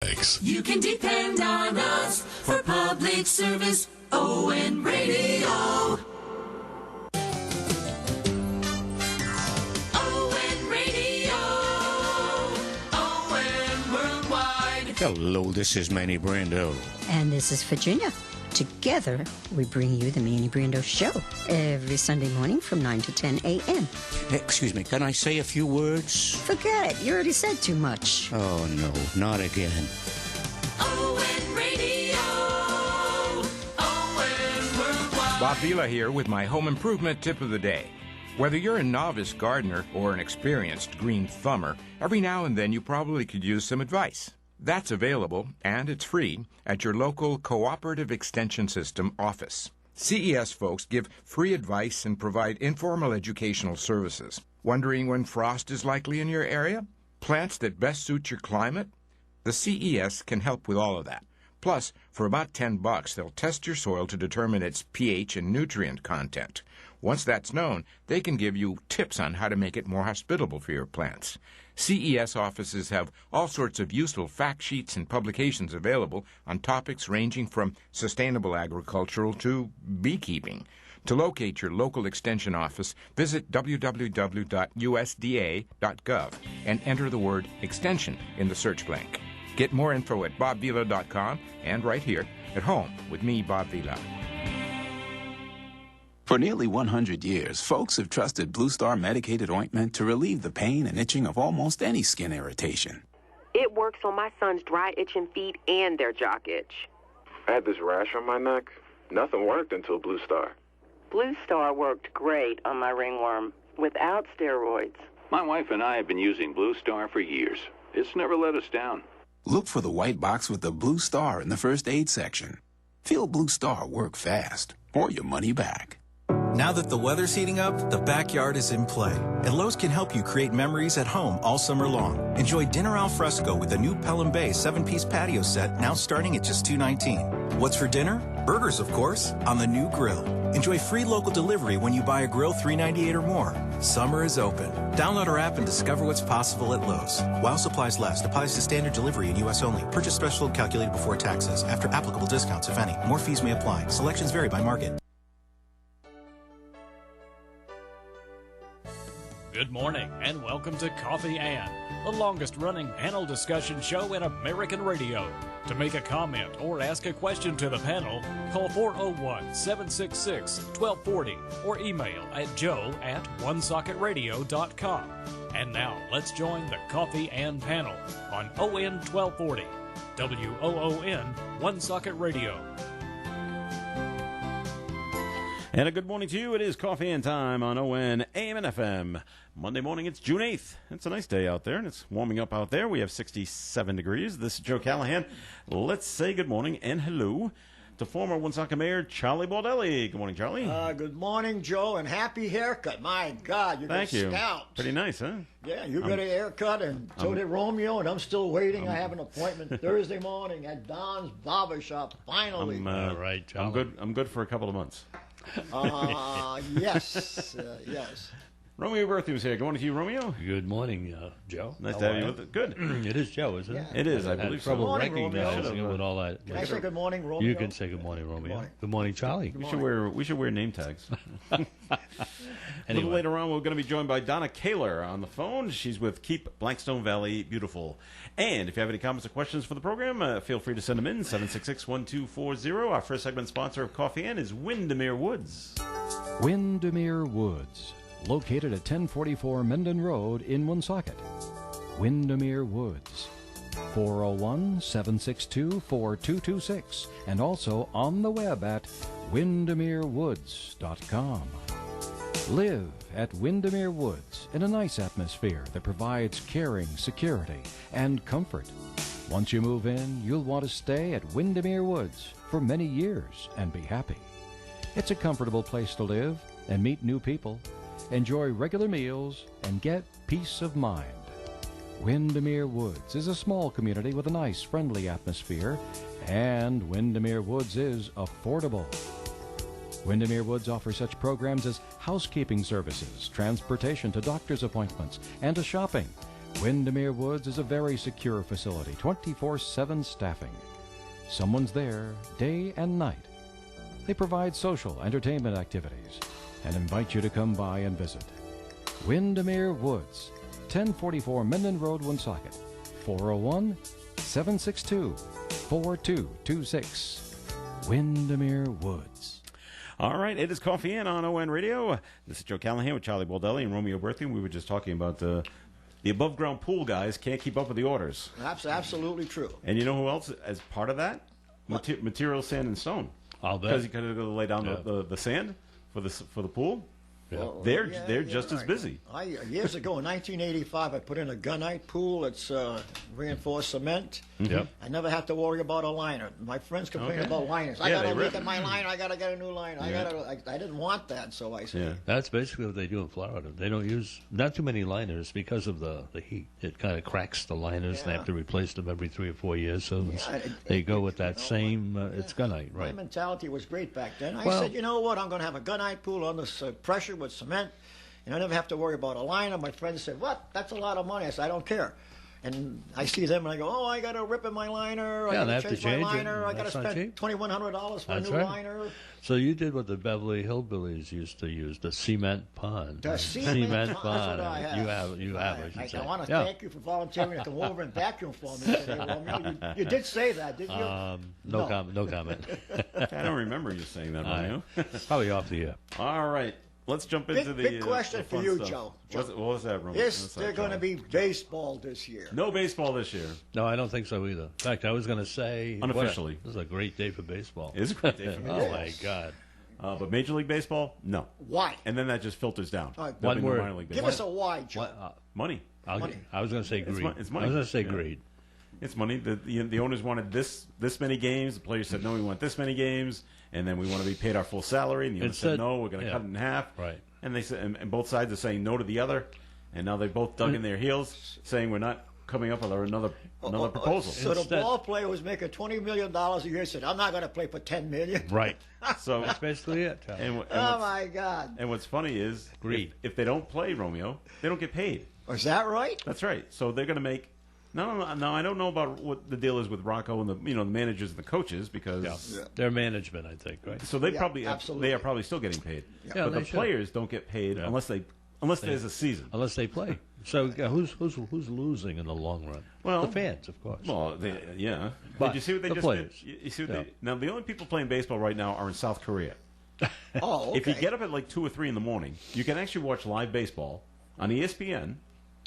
Thanks. You can depend on us for public service. ON Radio. ON Radio. ON Worldwide. Hello, this is Manny Brando. And this is Virginia. Together, we bring you the Manny Brando Show every Sunday morning from 9 to 10 a.m. Excuse me, can I say a few words? Forget it. You already said too much. Oh, no, not again. ON Radio. ON Worldwide. Bob Vila here with my home improvement tip of the day. Whether you're a novice gardener or an experienced green thumber, every now and then you probably could use some advice. That's available, and it's free, at your local Cooperative Extension System office. CES folks give free advice and provide informal educational services. Wondering when frost is likely in your area? Plants that best suit your climate? The CES can help with all of that. Plus, for about $10, they'll test your soil to determine its pH and nutrient content. Once that's known, they can give you tips on how to make it more hospitable for your plants. CES offices have all sorts of useful fact sheets and publications available on topics ranging from sustainable agricultural to beekeeping. To locate your local extension office, visit www.usda.gov and enter the word extension in the search blank. Get more info at bobvila.com and right here at home with me, Bob Vila. For nearly 100 years, folks have trusted Blue Star medicated ointment to relieve the pain and itching of almost any skin irritation. It works on my son's dry, itching feet and their jock itch. I had this rash on my neck. Nothing worked until Blue Star. Blue Star worked great on my ringworm without steroids. My wife and I have been using Blue Star for years. It's never let us down. Look for the white box with the Blue Star in the first aid section. Feel Blue Star work fast, or your money back. Now that the weather's heating up, the backyard is in play. And Lowe's can help you create memories at home all summer long. Enjoy dinner al fresco with the new Pelham Bay 7-piece patio set, now starting at just $2.19. What's for dinner? Burgers, of course, on the new grill. Enjoy free local delivery when you buy a grill $3.98 or more. Summer is open. Download our app and discover what's possible at Lowe's. While supplies last, applies to standard delivery in U.S. only. Purchase special calculated before taxes. After applicable discounts, if any. More fees may apply. Selections vary by market. Good morning and welcome to Coffee and, the longest running panel discussion show in American radio. To make a comment or ask a question to the panel, call 401-766-1240 or email at joe@onesocketradio.com. And now let's join the Coffee and panel on ON 1240, WOON One Socket Radio. And a good morning to you. It is Coffee and Time on ON AM and FM. Monday morning, it's June 8th. It's a nice day out there, and it's warming up out there. We have 67 degrees. This is Joe Callahan. Let's say good morning and hello to former Woonsocket Mayor Charlie Baldelli. Good morning, Charlie. Good morning, Joe, and happy haircut. My God, you're Thank you. Scout. Pretty nice, huh? Yeah, you got a haircut, and so did Romeo, and I'm still waiting. I have an appointment Thursday morning at Don's Barber Shop, finally. All right, Charlie. I'm good for a couple of months. Yes, yes. Romeo Berthy was here. Good morning to you, Romeo. Good morning, Joe. Nice to have you with us. Good. It is Joe, isn't it? Yeah. It is, I had believe so. trouble Good morning, recognizing Romeo. it with all that. Can I say good morning, Romeo? You can say good morning, Romeo. morning. Good morning, Charlie. Good We should wear name tags. A Anyway. little later on, we're going to be joined by Donna Kaler on the phone. She's with Keep Blackstone Valley Beautiful. And if you have any comments or questions for the program, feel free to send them in, 766-1240. Our first segment sponsor of Coffee Inn is Windermere Woods. Windermere Woods, located at 1044 Menden Road in Woonsocket. Windermere Woods, 401-762-4226, and also on the web at windermerewoods.com. Live at Windermere Woods in a nice atmosphere that provides caring, security, and comfort. Once you move in, you'll want to stay at Windermere Woods for many years and be happy. It's a comfortable place to live and meet new people, enjoy regular meals, and get peace of mind. Windermere Woods is a small community with a nice, friendly atmosphere, and Windermere Woods is affordable. Windermere Woods offers such programs as housekeeping services, transportation to doctor's appointments, and to shopping. Windermere Woods is a very secure facility, 24/7 staffing. Someone's there day and night. They provide social entertainment activities and invite you to come by and visit. Windermere Woods, 1044 Minden Road, Woonsocket, 401-762-4226. Windermere Woods. All right, it is Coffee In on ON Radio. This is Joe Callahan with Charlie Baldelli and Romeo Berthium. We were just talking about the above-ground pool guys can't keep up with the orders. That's absolutely true. And you know who else as part of that? Material sand and stone. I'll bet. Because you got to lay down the sand for the pool. Yeah. Well, They're just as busy. Years ago, in 1985, I put in a gunite pool. It's reinforced cement. Yep. I never had to worry about a liner. My friends complain about liners. I Yeah, got to they look rip. at my liner. I got to get a new liner. I didn't want that, so I said. Yeah. That's basically what they do in Florida. They don't use not too many liners because of the heat. It kind of cracks the liners. They have to replace them every 3 or 4 years. So they go with that same. It's gunite, right? My mentality was great back then. I Well- said, you know what? I'm going to have a gunite pool on this pressure with cement, and I never have to worry about a liner. My friends said, "What? That's a lot of money." I said, "I don't care." And I see them, and I go, "Oh, I got to rip in my liner. Yeah, I they got have to to change my change it. liner. I got to That's not spend cheap. $2,100 for That's a new right. liner." So you did what the Beverly Hillbillies used to use, the cement pond. The cement pond. That's what I have. You have, I should say. I want to Yeah. thank you for volunteering to come over and vacuum for me today, Romeo. You did say that, didn't you? No comment. I don't remember you saying that, Romeo. Probably off the air. All right. Let's jump into Big question for fun you, stuff. Joe. What was that, Romeo? Is there going to be baseball this year? No baseball this year. No, I don't think so either. In fact, I was going to say Unofficially. this is a great day for baseball. It is a great day for baseball. Oh my God! But Major League Baseball, no. Why? And then that just filters down. All right, There'll one be no word. minor league Give baseball. us a why, Joe. Money. I was going to say greed. It's money. I was going to say Yeah. greed. It's money. The owners wanted this many games. The players said, no, we want this many games. And then we want to be paid our full salary. And the owners said, no, we're going to cut it in half. Right. And they said, and both sides are saying no to the other. And now they both dug in their heels, saying we're not coming up with another proposal. So the ball player was making $20 million a year. Said, "I'm not going to play for $10 million." Right. So That's basically it. Oh my God! And what's funny is, Greed. if they don't play, Romeo, they don't get paid. Is that right? That's right. So they're going to make. No, I don't know about what the deal is with Rocco and the managers and the coaches because their management, I think, right? so they absolutely. they are probably still getting paid. Yeah, but they the should. players don't get paid unless there's a season. Unless they play. So who's losing in the long run? Well, the fans, of course. Well, yeah. But Did you see what they the just players. did? You see what now the only people playing baseball right now are in South Korea. Oh, okay. If you get up at like 2 or 3 in the morning, you can actually watch live baseball on ESPN.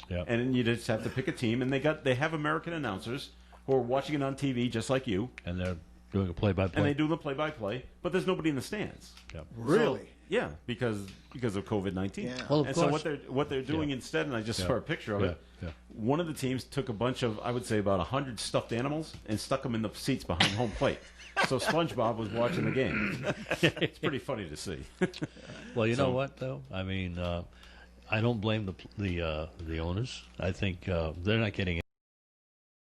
Yeah. And you just have to pick a team, and they have American announcers who are watching it on TV just like you. And they're doing a play-by-play. And they do the play-by-play, but there's nobody in the stands. Yeah. Really? So, yeah, because of COVID-19. Yeah. Well, of and course. so what they're doing instead, and I just saw a picture of it. Yeah. One of the teams took a bunch of, I would say, about 100 stuffed animals and stuck them in the seats behind home plate. So SpongeBob was watching the game. It's pretty funny to see. Well, you know what, though? I mean, I don't blame the owners. I think they're not getting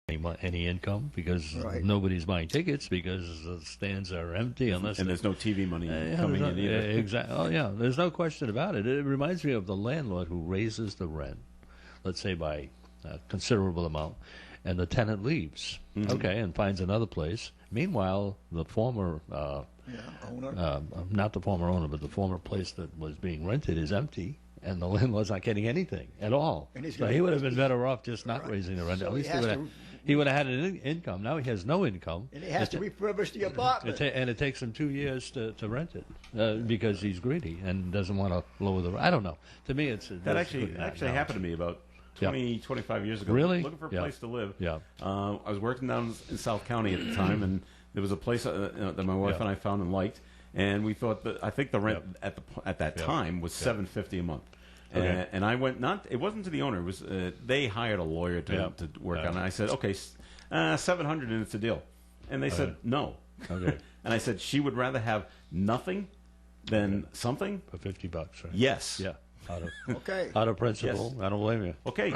any income because nobody's buying tickets because the stands are empty unless there's no TV money coming in either. Exactly. Oh yeah, there's no question about it. It reminds me of the landlord who raises the rent, let's say by a considerable amount, and the tenant leaves. Okay, and finds another place. Meanwhile, the former owner, not the former owner, but the former place that was being rented is empty. And the landlord's not getting anything at all. So he would have been better off just not raising the rent. So at least he would have had an income. Now he has no income. and he has to refurbish the apartment. And it takes him 2 years to rent it because he's greedy and doesn't want to lower the rent. I don't know. To me, that actually happened to me about 25 years ago. Really? Looking for a place to live. Yeah. I was working down in South County at the time, and there was a place that my wife and I found and liked. And we thought I think the rent at that time was $750 a month. Okay. And I went it wasn't to the owner. It was they hired a lawyer to work on it. And I said, okay, $700 and it's a deal. And they said no. Okay. And I said she would rather have nothing than something for $50, right? Yes. Yeah. Okay. Out of principle, Yes. I don't blame you. Okay,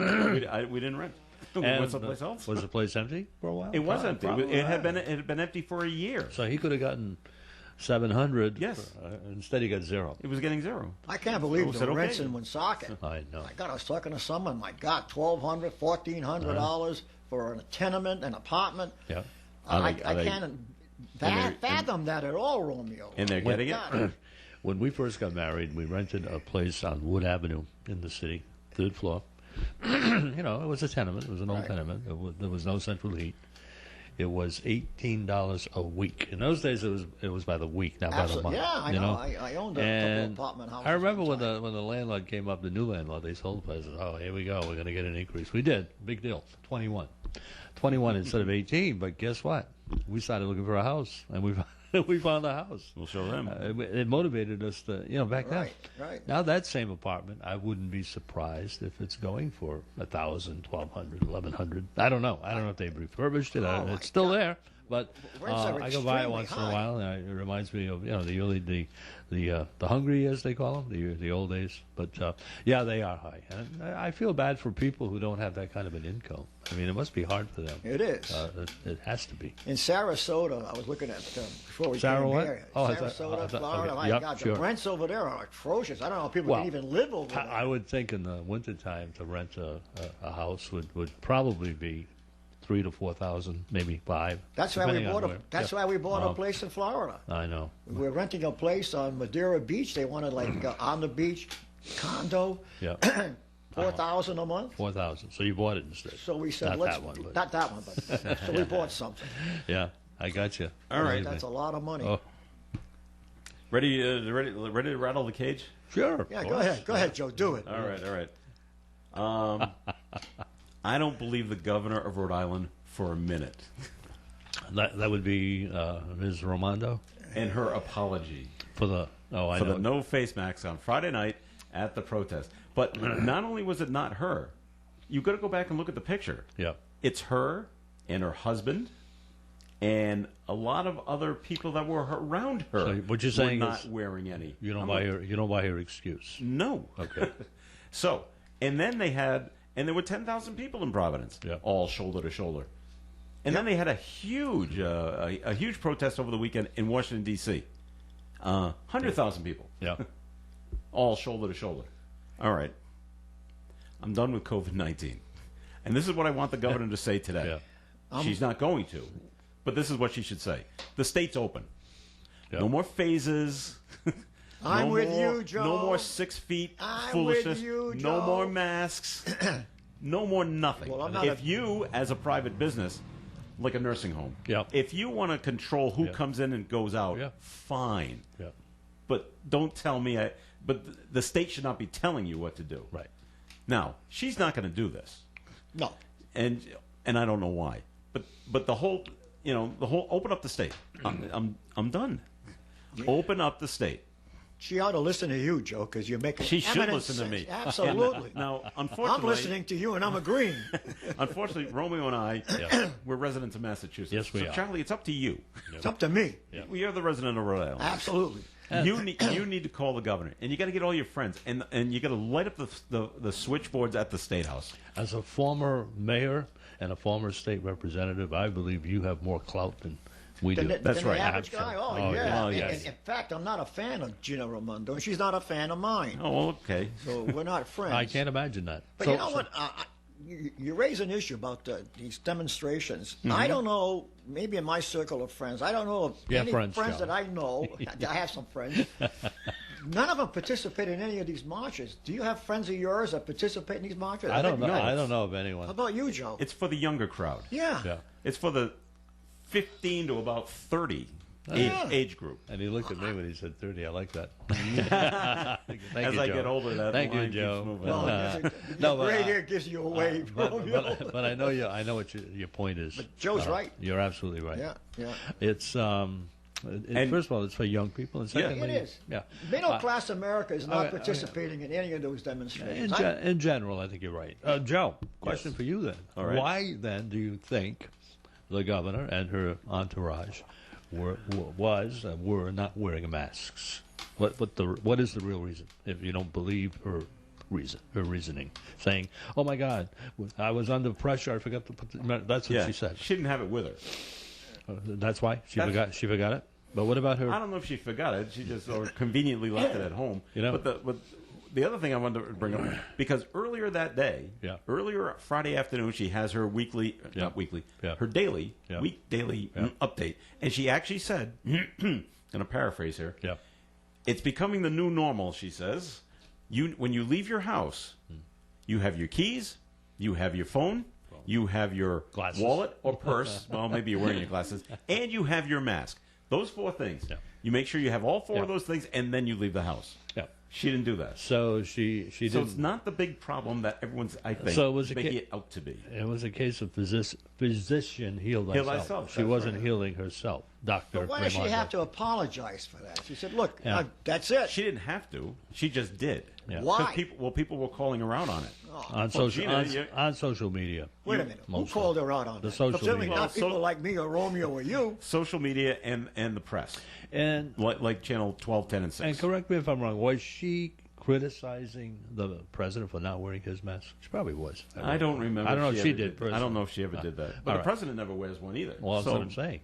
we didn't rent. We went someplace else. Was the place empty for a while? It was empty. Probably. It had been empty for a year. So he could have gotten $700. Yes. Instead, he got zero. It was getting zero. I can't believe So the said, rents okay. in Woonsocket. I know. My God, I was talking to someone. My God, $1,200, $1,400 for a tenement, an apartment. Yeah. I can't fathom that at all, Romeo. And they're getting it. When we first got married, we rented a place on Wood Avenue in the city, 3rd floor. You know, it was a tenement. It was an old tenement. There was no central heat. It was $18 a week. In those days, it was by the week, not by the month. Yeah, I know. I owned a couple of apartment houses. I remember when the landlord came up, the new landlord, they sold the place. Oh, here we go. We're going to get an increase. We did. Big deal. 21 instead of 18. But guess what? We started looking for a house, and we found a house. We'll show them. It motivated us to, back then. Right. Now that same apartment, I wouldn't be surprised if it's going for $1,000, $1,200, $1,100. I don't know. I don't know if they've refurbished it. It's still there, but I go by it once in a while, and it reminds me of the hungry years, they call them, the old days. But yeah, they are high, and I feel bad for people who don't have that kind of an income. I mean, it must be hard for them. It is. It has to be. In Sarasota, I was looking at before we came here. Sarasota, Florida. My God, the rents over there are atrocious. I don't know if people can even live over there. I would think in the wintertime to rent a house would probably be $3,000 to $4,000, maybe $5,000. That's why we bought a. That's why we bought a place in Florida. I know. We're renting a place on Madeira Beach. They wanted on the beach condo. Yeah. $4,000 a month. $4,000. So you bought it instead. So we said, not let's that one, but. Not that one, but so we bought something. Yeah, I got you. All right, that's a lot of money. Oh. Ready to rattle the cage? Sure. Yeah, go ahead, Joe. Do it. All right. I don't believe the governor of Rhode Island for a minute. That would be Ms. Romando, and her apology for the the no face masks on Friday night at the protest. But not only was it not her, you got to go back and look at the picture. Yeah, it's her and her husband, and a lot of other people that were around her. So what you're saying were not is wearing any. You don't buy her excuse. No. Okay. So, and then there were 10,000 people in Providence, all shoulder to shoulder. And then they had a huge protest over the weekend in Washington, D.C. 100,000 people. Yeah. All shoulder to shoulder. All right. I'm done with COVID-19. And this is what I want the governor to say today. Yeah. She's not going to, but this is what she should say. The state's open. Yeah. No more phases. I'm with you, Joe. No more 6 feet I'm foolishness. with you, Joe. No more masks. No more nothing. Well, if you, as a private business, like a nursing home, if you want to control who comes in and goes out, fine. Yeah. But don't tell me. But the state should not be telling you what to do. Right. Now, she's not going to do this. No. And I don't know why. But the whole open up the state. I'm done. Open up the state. She ought to listen to you, Joe, because you're making. She should listen sense. to me. Absolutely. Now, unfortunately, I'm listening to you and I'm agreeing. Unfortunately, Romeo and I, we're residents of Massachusetts. Yes, we are. Charlie, it's up to you. It's up to me. You're the resident of Rhode Island. Absolutely. You need to call the governor, and you got to get all your friends, and you got to light up the switchboards at the State House. As a former mayor and a former state representative, I believe you have more clout than we do. That's right. The average guy. Oh, yeah. Oh, yes. In fact, I'm not a fan of Gina Raimondo, and she's not a fan of mine. Oh, okay. So we're not friends. I can't imagine that. But you know what? You raise an issue about these demonstrations. Mm-hmm. I don't know, maybe in my circle of friends, I don't know of any friends John. that I know. I have some friends. None of them participate in any of these marches. Do you have friends of yours that participate in these marches? I don't know. I don't know of anyone. How about you, Joe? It's for the younger crowd. Yeah. It's for the 15 to about 30 age group. And he looked at me when he said 30. I like that. As I get older, that Thank you, line Joe. keeps moving. No, gray hair gives you away. But I know you. I know what your point is. But Joe's right. You're absolutely right. Yeah. It's first of all, it's for young people, and secondly, it is. Yeah. Middle class America is not participating in any of those demonstrations. In general, I think you're right. Joe, question for you then. All right. Why then do you think the governor and her entourage were not wearing masks? What is the real reason? If you don't believe her reasoning, saying, "Oh my God, I was under pressure. I forgot to put." That's what she said. She didn't have it with her. That's why she forgot. She forgot it. But what about her? I don't know if she forgot it. She just or conveniently left it at home. But the other thing I wanted to bring up, because earlier that day, earlier Friday afternoon, she has her weekly, not weekly, her daily, daily update. And she actually said, going to paraphrase here, it's becoming the new normal, she says. When you leave your house, you have your keys, you have your phone, you have your wallet or purse, well, maybe you're wearing your glasses, and you have your mask. Those 4 things. You make sure you have all 4 of those things, and then you leave the house. She didn't do that. So she didn't. So it's not the big problem that everyone's, I think, making it out to be. It was a case of physician heal thyself. She wasn't healing herself. Dr. But why does she have to apologize for that? She said, look, that's it. She didn't have to. She just did. Why? People were calling her out on it. On social media. Wait a minute. Who called her out on the that? social Certainly media. not people like me or Romeo or you. Social media and the press. And like Channel 12, 10, and 6. And correct me if I'm wrong. Was she criticizing the president for not wearing his mask? She probably was. I don't remember. I don't know if she did. I don't know if she ever did that. But the president never wears one either. Well, that's what I'm saying.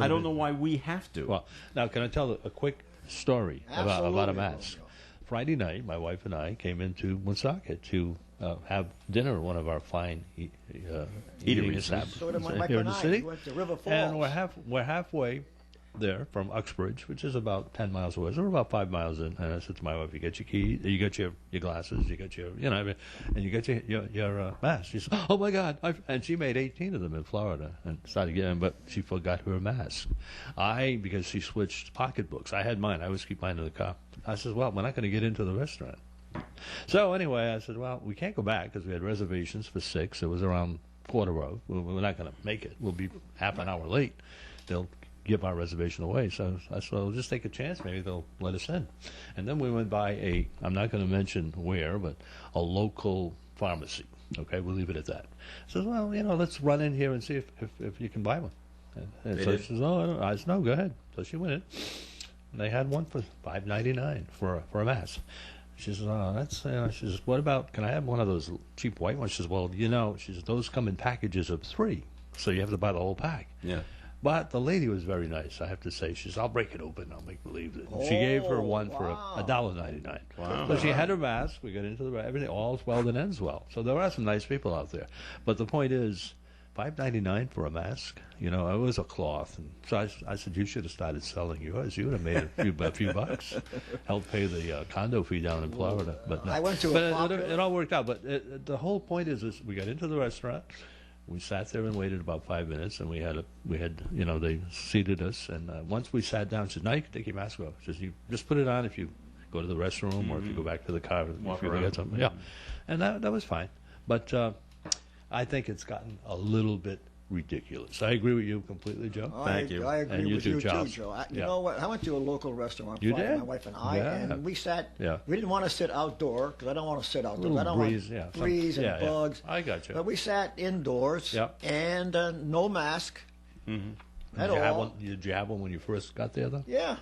I don't know why we have to. Well, now can I tell a quick story about a mask? Friday night, my wife and I came into Woonsocket to have dinner at one of our fine eating establishments here in the city. Went to River Falls. And we're halfway there from Uxbridge, which is about 10 miles away. So we're about 5 miles in. And I said to my wife, you get your key, you get your glasses, you get your, and you get your mask. She said, oh my God. And she made 18 of them in Florida and started getting, but she forgot her mask. Because she switched pocketbooks. I had mine. I always keep mine in the car. I said, well, we're not going to get into the restaurant. So anyway, I said, well, we can't go back because we had reservations for 6. It was around 4:15. We're not going to make it. We'll be half an hour late. They'll give our reservation away. So I said, well, we'll just take a chance. Maybe they'll let us in. And then we went by I'm not going to mention where, but a local pharmacy. Okay, we'll leave it at that. I said, well, let's run in here and see if you can buy one. And so she says, oh, I said, no, go ahead. So she went in. And they had one for $5.99 for a mask. She says, oh, that's, she says, what about, can I have one of those cheap white ones? She says, well, she says, those come in packages of 3. So you have to buy the whole pack. Yeah. But the lady was very nice, I have to say. She says, I'll break it open. I'll make believe that. She gave her one for $1.99. Wow. So she had her mask. We got into everything. All's well that ends well. So there are some nice people out there. But the point is, $5.99 for a mask. It was a cloth. And so I said, you should have started selling yours. You would have made a few bucks. Helped pay the condo fee down in Florida. But no. I went to it all worked out. But the whole point is we got into the restaurant. We sat there and waited about 5 minutes, and we had they seated us. And once we sat down, she said, now you can take your mask off. She says, you just put it on if you go to the restroom or if you go back to the car. Walk if you around. get something. Yeah. And that was fine. But I think it's gotten a little bit ridiculous. I agree with you completely, Joe. Thank you. I agree and with you Charles. too, Joe. You know what? I went to a local restaurant. You Friday, did? my wife and I, and we sat. Yeah. We didn't want to sit outdoor because I don't want to sit outdoors. I don't breeze, want breeze and bugs. I got you. But we sat indoors and no mask. Mm-hmm. At all. Did you have one when you first got there, though? Yeah.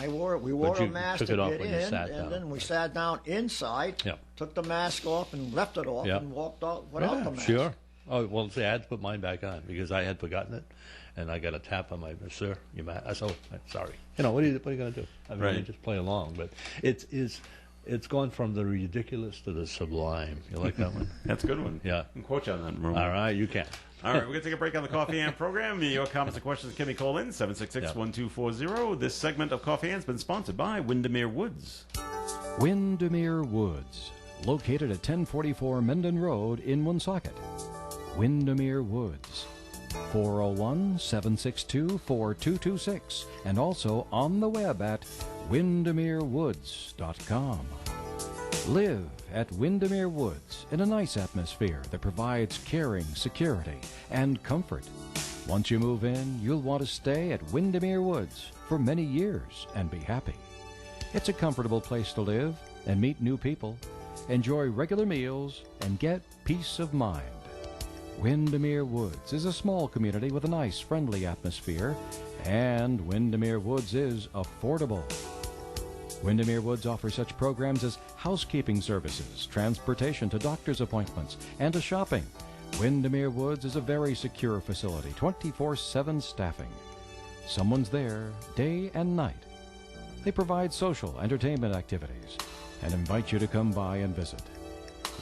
We wore a mask took to it off get when you in, sat and down. then we sat down inside. Yeah. Took the mask off and left it off, and walked out without the mask. Sure. Oh, well, see, I had to put mine back on because I had forgotten it, and I got a tap on my, sir, your mask. I said, oh, sorry. What are you going to do? I mean, you just play along. But it's gone from the ridiculous to the sublime. You like that one? That's a good one. Yeah. I can quote you on that. Room. All right, you can. All right, we're going to take a break on the Coffee Amp program. Your comments and questions can be called in 766-1240. This segment of Coffee Amp has been sponsored by Windermere Woods. Windermere Woods, located at 1044 Menden Road in Woonsocket. Windermere Woods, 401-762-4226, and also on the web at windermerewoods.com. Live at Windermere Woods in a nice atmosphere that provides caring, security, and comfort. Once you move in, you'll want to stay at Windermere Woods for many years and be happy. It's a comfortable place to live and meet new people, enjoy regular meals, and get peace of mind. Windermere Woods is a small community with a nice, friendly atmosphere, and Windermere Woods is affordable. Windermere Woods offers such programs as housekeeping services, transportation to doctor's appointments, and to shopping. Windermere Woods is a very secure facility, 24/7 staffing. Someone's there day and night. They provide social entertainment activities and invite you to come by and visit.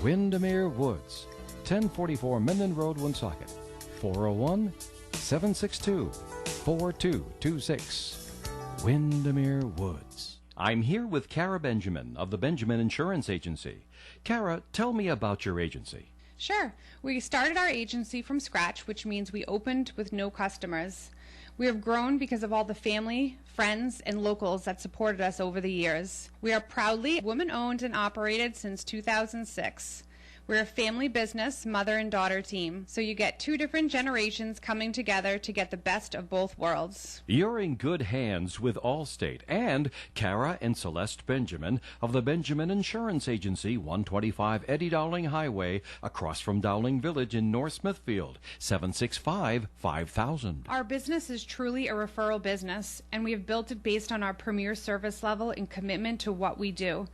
Windermere Woods, 1044 Minden Road, Woonsocket, 401-762-4226. Windermere Woods. I'm here with Kara Benjamin of the Benjamin Insurance Agency. Kara, tell me about your agency. Sure. We started our agency from scratch, which means we opened with no customers. We have grown because of all the family, friends, and locals that supported us over the years. We are proudly woman-owned and operated since 2006. We're a family business, mother and daughter team, so you get two different generations coming together to get the best of both worlds. You're in good hands with Allstate and Kara and Celeste Benjamin of the Benjamin Insurance Agency, 125 Eddie Dowling Highway, across from Dowling Village in North Smithfield, 765-5000. Our business is truly a referral business, and we have built it based on our premier service level and commitment to what we do.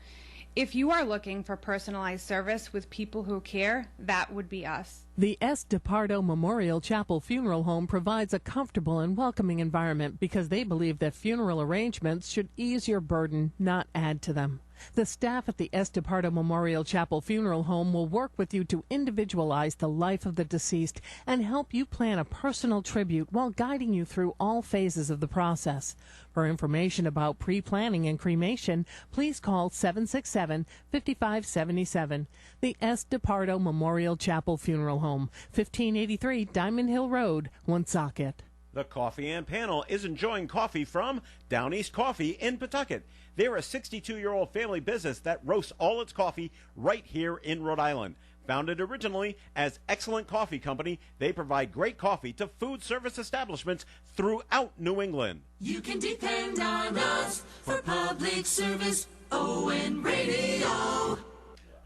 If you are looking for personalized service with people who care, that would be us. The S. DePardo Memorial Chapel Funeral Home provides a comfortable and welcoming environment because they believe that funeral arrangements should ease your burden, not add to them. The staff at the S. DePardo Memorial Chapel Funeral Home will work with you to individualize the life of the deceased and help you plan a personal tribute while guiding you through all phases of the process. For information about pre-planning and cremation, please call 767-5577. The S. DePardo Memorial Chapel Funeral Home, 1583 Diamond Hill Road, Woonsocket. The Coffee and Panel is enjoying coffee from Down East Coffee in Pawtucket. They're a 62-year-old family business that roasts all its coffee right here in Rhode Island. Founded originally as Excellent Coffee Company, they provide great coffee to food service establishments throughout New England. You can depend on us for public service. ON Radio.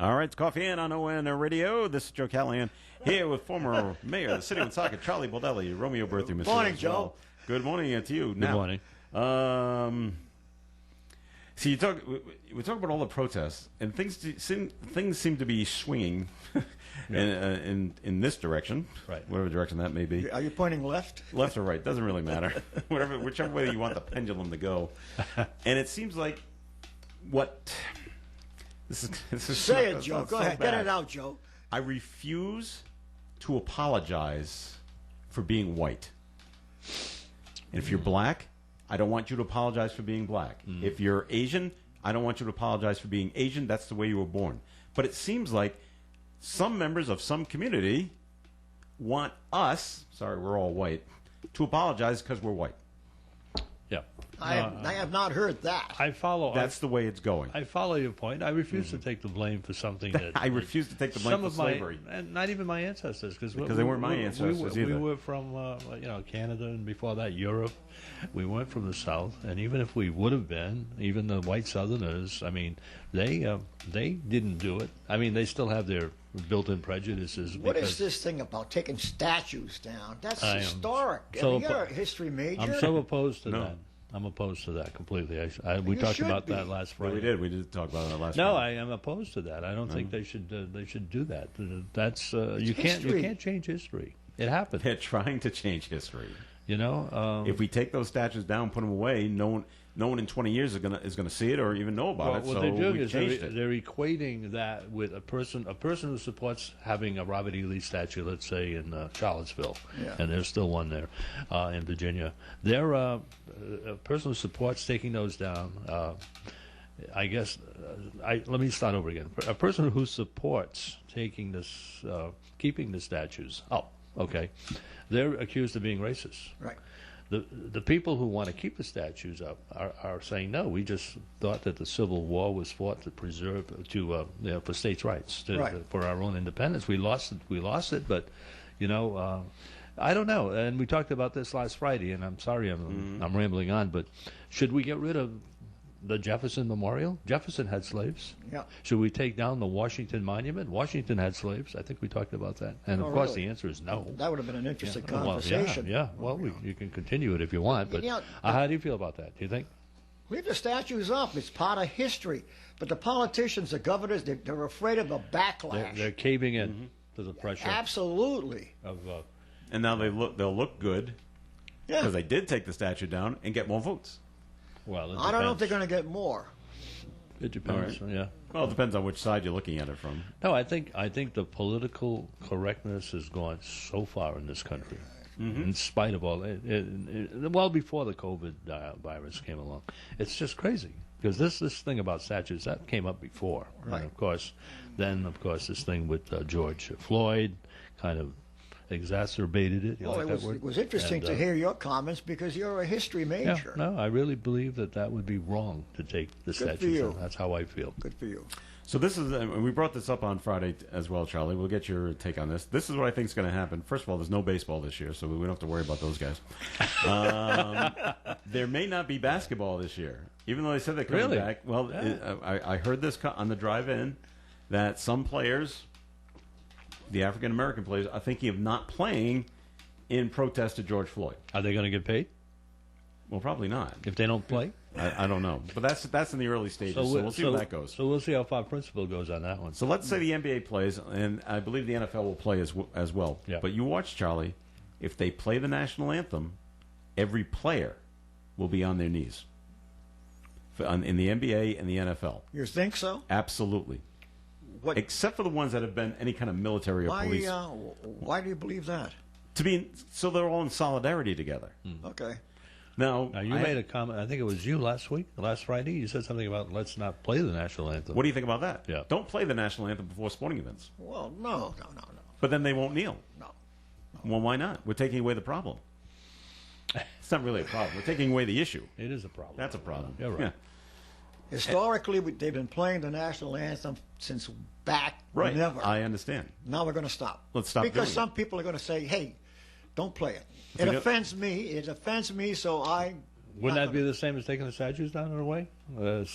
All right, it's Coffee and on ON Radio. This is Joe Callahan here with former mayor of the city of Woonsocket, Charlie Baldelli, Romeo Berthu. Good morning, Joe. Good morning to you. Good morning. So we talk about all the protests, and things seem to be swinging in this direction, right? Whatever direction that may be. Are you pointing left? Left or right doesn't really matter. Whichever way you want the pendulum to go. And it seems like this is say it, Joe. Go ahead, get it out, Joe. I refuse to apologize for being white. And if you're black, I don't want you to apologize for being black. If you're Asian, I don't want you to apologize for being Asian. That's the way you were born. But it seems like some members of some community want us, sorry, we're all white, to apologize because we're white. Yeah. I have not heard that. That's the way it's going. I follow your point. I refuse to take the blame for something that... I refuse to take the blame for slavery. And not even my ancestors. Because they weren't my ancestors either. We were from Canada, and before that Europe. We weren't from the South. And even if we would have been, even the white Southerners, I mean, they didn't do it. I mean, they still have their built-in prejudices. What is this thing about taking statues down? That's historic. So you're a history major. I'm so opposed to that. I'm opposed to that completely. We talked about that last Friday. Yeah, we did talk about that last Friday. No, I am opposed to that. I don't think they should do that. That's you can't change history. It happened. They're trying to change history. You know, if we take those statues down, put them away, no one in 20 years is gonna see it or even know about it. What they're doing is they're equating that with a person who supports having a Robert E. Lee statue, let's say in Charlottesville, and there's still one there in Virginia. They're a person who supports taking those down. I guess let me start over again. A person who supports taking this, keeping the statues up. Okay, they're accused of being racist. Right. The people who want to keep the statues up are saying no. We just thought that the Civil War was fought to preserve for states' rights for our own independence. We lost it, but I don't know. And we talked about this last Friday. And I'm sorry I'm rambling on, but should we get rid of the Jefferson Memorial? Jefferson had slaves. Yeah. Should we take down the Washington Monument? Washington had slaves. I think we talked about that. And of course, the answer is no. That would have been an interesting conversation. Well, you can continue it if you want. But how do you feel about that? Do you think? Leave the statues up. It's part of history. But the politicians, the governors, they're afraid of the backlash. They're caving in to the pressure. Absolutely. Of and now they'll look good Yeah. Because they did take the statue down and get more votes. Well, I don't know if they're going to get more. It depends. All right. Yeah. Well, it depends on which side you're looking at it from. No, I think the political correctness has gone so far in this country, in spite of all well before the COVID virus came along. It's just crazy because this thing about statues that came up before, Right. and of course, this thing with George Floyd kind of exacerbated it. You Well, like it that was, word? it was interesting And, to hear your comments because you're a history Yeah, major. no, I really believe that would be wrong to take the Good for statues you. down. That's how I feel. Good for you. So this is, and we brought this up on Friday as well, Charlie. We'll get your take on this. This is what I think is going to happen. First of all, there's no baseball this year, so we don't have to worry about those guys. There may not be basketball this year, even though they said they're coming Really? back. Well, I heard this on the drive-in that some players, the African-American players, are thinking of not playing in protest to George Floyd. Are they going to get paid? Well, probably not. If they don't play? I don't know. But that's in the early stages, so we'll see where that goes. So we'll see how far principle goes on that one. So let's say the NBA plays, and I believe the NFL will play as well. Yeah. But you watch, Charlie, if they play the national anthem, every player will be on their knees in the NBA and the NFL. You think so? Absolutely. What? Except for the ones that have been any kind of military or police. Why do you believe that? So they're all in solidarity together. Okay. Now you made a comment. I think it was you last Friday. You said something about let's not play the national anthem. What do you think about that? Yeah. Don't play the national anthem before sporting events. Well, no. But then they won't kneel. No. Well, why not? We're taking away the problem. It's not really a problem. We're taking away the issue. It is a problem. That's a problem. You're right. Yeah. Historically, they've been playing the national anthem since back Right. never. I understand. Now we're going to stop. Let's stop because doing some people are going to say, "Hey, don't play it. If It we don't- offends me. It offends me." So I. Wouldn't that be the same as taking the statues down in a way?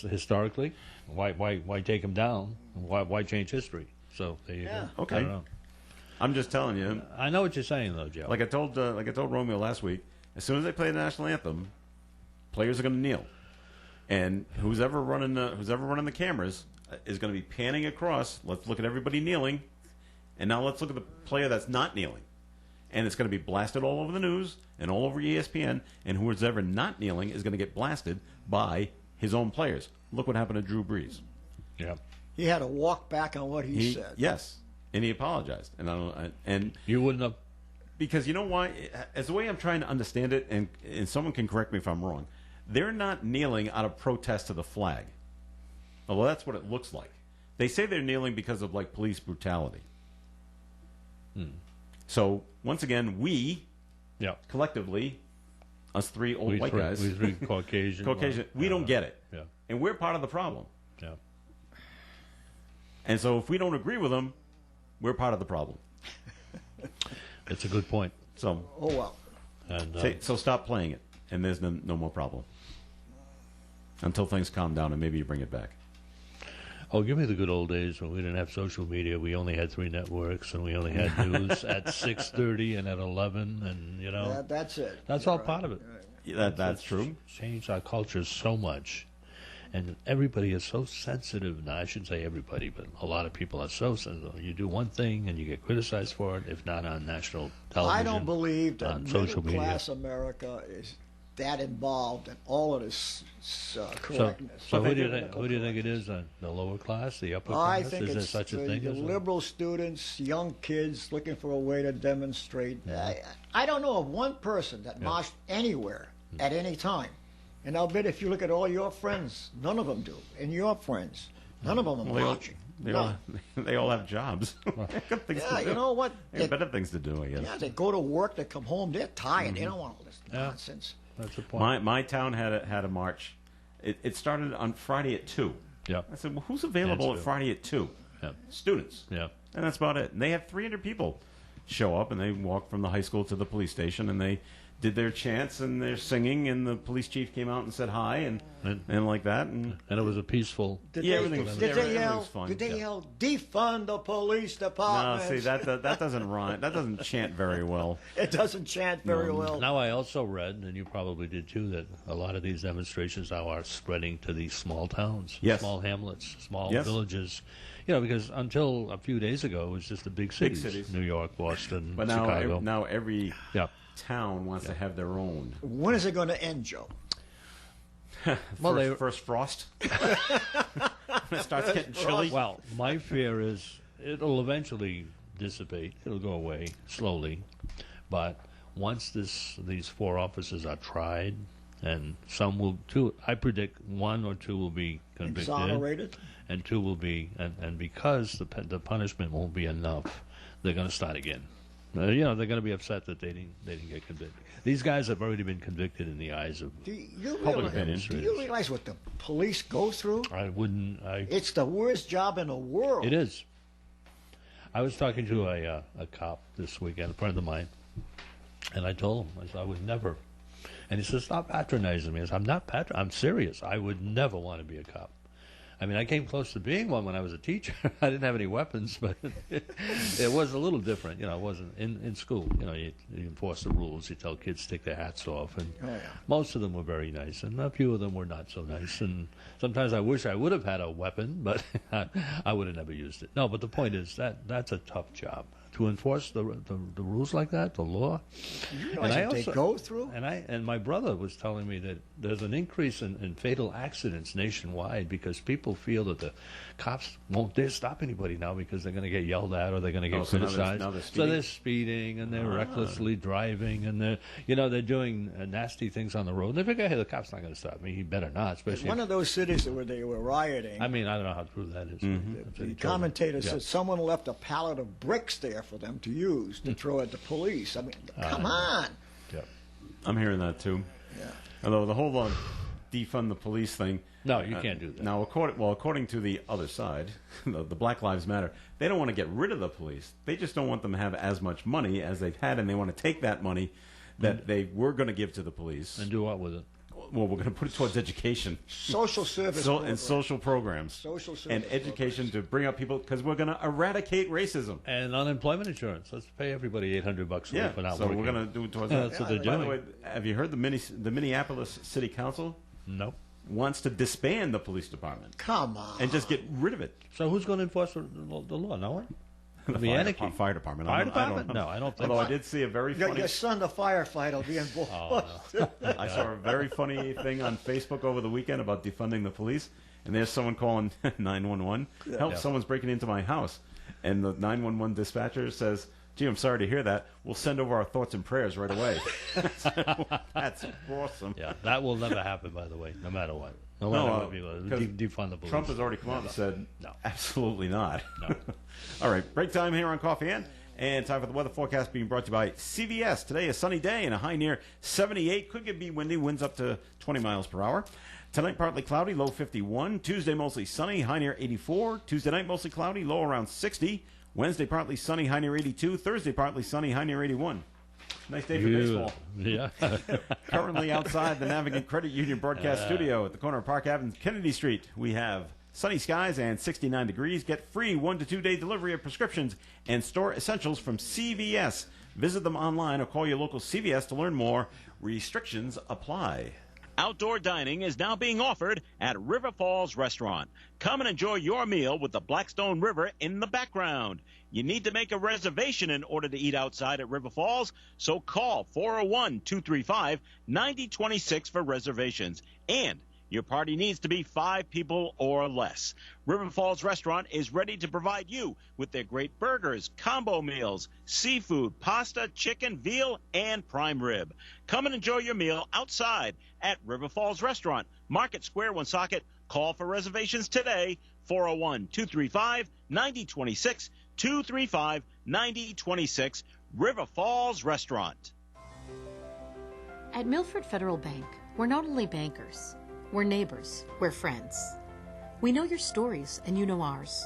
Historically, why take them down? Why change history? So there you go. Okay. I don't know. I'm just telling you. I know what you're saying, though, Joe. Like I told Romeo last week, as soon as they play the national anthem, players are going to kneel, and who's ever running the cameras is going to be panning across. Let's look at everybody kneeling, and now let's look at the player that's not kneeling, and it's going to be blasted all over the news and all over ESPN. And who's ever not kneeling is going to get blasted by his own players. Look what happened to Drew Brees. Yeah, He had to walk back on what he said. Yes, and he apologized, and you wouldn't have. Because you know why? As the way I'm trying to understand it, and someone can correct me if I'm wrong, they're not kneeling out of protest to the flag. Well, that's what it looks like. They say they're kneeling because of like police brutality. So once again, we, collectively, us three old white guys, we three Caucasian, we don't get it, Yeah. and we're part of the problem. Yeah. And so if we don't agree with them, we're part of the problem. It's a good point. So, Oh well. And so stop playing it, and there's no more problem until things calm down, and maybe you bring it back. oh, give me the good old days when we didn't have social media. We only had 3 networks, and we only had news at 6:30 and at 11, and you know That's it. that's all part of it. That's true. Changed our culture so much, and everybody is so sensitive now. I shouldn't say everybody, but a lot of people are so sensitive. You do one thing and you get criticized for it, if not on national television. I don't believe that on social media. middle-class America is that involved in all of this correctness. So who do you think it is? The lower class, the upper class? I think is there it's such a the thing as that? liberal students, young kids looking for a way to demonstrate. I don't know of one person that marched anywhere at any time. And I'll bet if you look at all your friends, none of them do. And your friends, none of them are marching. They all have jobs. Got things to do. You know what? They have better things to do, I guess. Yeah, they go to work, they come home, they're tired. They don't want all this nonsense. That's the point. My town had a march. It started on Friday at 2. Yeah. I said, well, who's available at Friday at 2? Yeah. Students. Yeah. And that's about it. And they had 300 people show up, and they walked from the high school to the police station, and they did their chants and their singing, and the police chief came out and said hi and like that, and it was a peaceful. Everything was fun. Did they yell defund the police department? No, see that doesn't rhyme. That doesn't chant very well. It doesn't chant very well. Now I also read, and you probably did too, that a lot of these demonstrations now are spreading to these small towns, small hamlets, small villages. You know, because until a few days ago it was just the big cities, cities. New York, Boston, But Chicago. now every town wants to have their own. When is it going to end, Joe? First frost. When it starts getting chilly. Well, my fear is it'll eventually dissipate. It'll go away slowly. But once these 4 officers are tried, and some will, I predict 1 or 2 will be convicted. Exonerated? And 2 will be, and because the punishment won't be enough, they're going to start again. They're going to be upset that they didn't get convicted. These guys have already been convicted in the eyes of public opinion. Do you realize what the police go through? I wouldn't. It's the worst job in the world. It is. I was talking to a cop this weekend, a friend of mine, and I told him, I said, I would never. And he says, stop patronizing me. I said, I'm not I'm serious. I would never want to be a cop. I mean, I came close to being one when I was a teacher. I didn't have any weapons, but it was a little different. It wasn't in school. You enforce the rules. You tell kids to take their hats off, and most of them were very nice, and a few of them were not so nice. And sometimes I wish I would have had a weapon, but I would have never used it. No, but the point is that's a tough job to enforce the rules like that, the law. You realize what they go through? And my brother was telling me that there's an increase in fatal accidents nationwide because people feel that the cops won't dare stop anybody now because they're going to get yelled at or they're going to get criticized. So they're speeding and they're recklessly driving and they're doing nasty things on the road. They figure, hey, the cop's not going to stop me. He better not. Especially one of those cities where they were rioting. I mean, I don't know how true that is. The commentator said someone left a pallet of bricks there for them to use to throw at the police. I mean, come on. Yeah. I'm hearing that too. Yeah. Although the whole defund the police thing. No, you can't do that. Now, according to the other side, the Black Lives Matter, they don't want to get rid of the police. They just don't want them to have as much money as they've had, and they want to take that money that they were going to give to the police. And do what with it? Well, we're going to put it towards education. Social service and social programs. Social service and education to bring up people, because we're going to eradicate racism. And unemployment insurance. Let's pay everybody $800 a week for not so working. We're going to do it towards that. That's what they're doing. By the way, have you heard the Minneapolis City Council? No. Wants to disband the police department. Come on. And just get rid of it. So who's going to enforce the law? No one? The fire department. Fire department? No, I don't think so. Although I did see a very funny... Your son, the firefighter, will be involved. No. I saw a very funny thing on Facebook over the weekend about defunding the police, and there's someone calling 911. Help, someone's breaking into my house. And the 911 dispatcher says, gee, I'm sorry to hear that. We'll send over our thoughts and prayers right away. That's awesome. Yeah, that will never happen, by the way, no matter what. No matter what people defund the police. Trump has already come out and said, no, absolutely not. No. All right, break time here on Coffee Inn. And time for the weather forecast being brought to you by CVS. Today, a sunny day and a high near 78. Could be windy, winds up to 20 miles per hour. Tonight, partly cloudy, low 51. Tuesday, mostly sunny, high near 84. Tuesday night, mostly cloudy, low around 60. Wednesday, partly sunny, high near 82. Thursday, partly sunny, high near 81. Nice day for baseball. Yeah. Currently outside the Navigant Credit Union broadcast studio at the corner of Park Avenue and Kennedy Street, we have sunny skies and 69 degrees. Get free 1 to 2 day delivery of prescriptions and store essentials from CVS. Visit them online or call your local CVS to learn more. Restrictions apply. Outdoor dining is now being offered at River Falls Restaurant. Come and enjoy your meal with the Blackstone River in the background. You need to make a reservation in order to eat outside at River Falls, so call 401-235-9026 for reservations. And your party needs to be 5 people or less. River Falls Restaurant is ready to provide you with their great burgers, combo meals, seafood, pasta, chicken, veal, and prime rib. Come and enjoy your meal outside at River Falls Restaurant, Market Square, Woonsocket. Call for reservations today, 401-235-9026, 235-9026, River Falls Restaurant. At Milford Federal Bank, we're not only bankers, we're neighbors, we're friends. We know your stories and you know ours.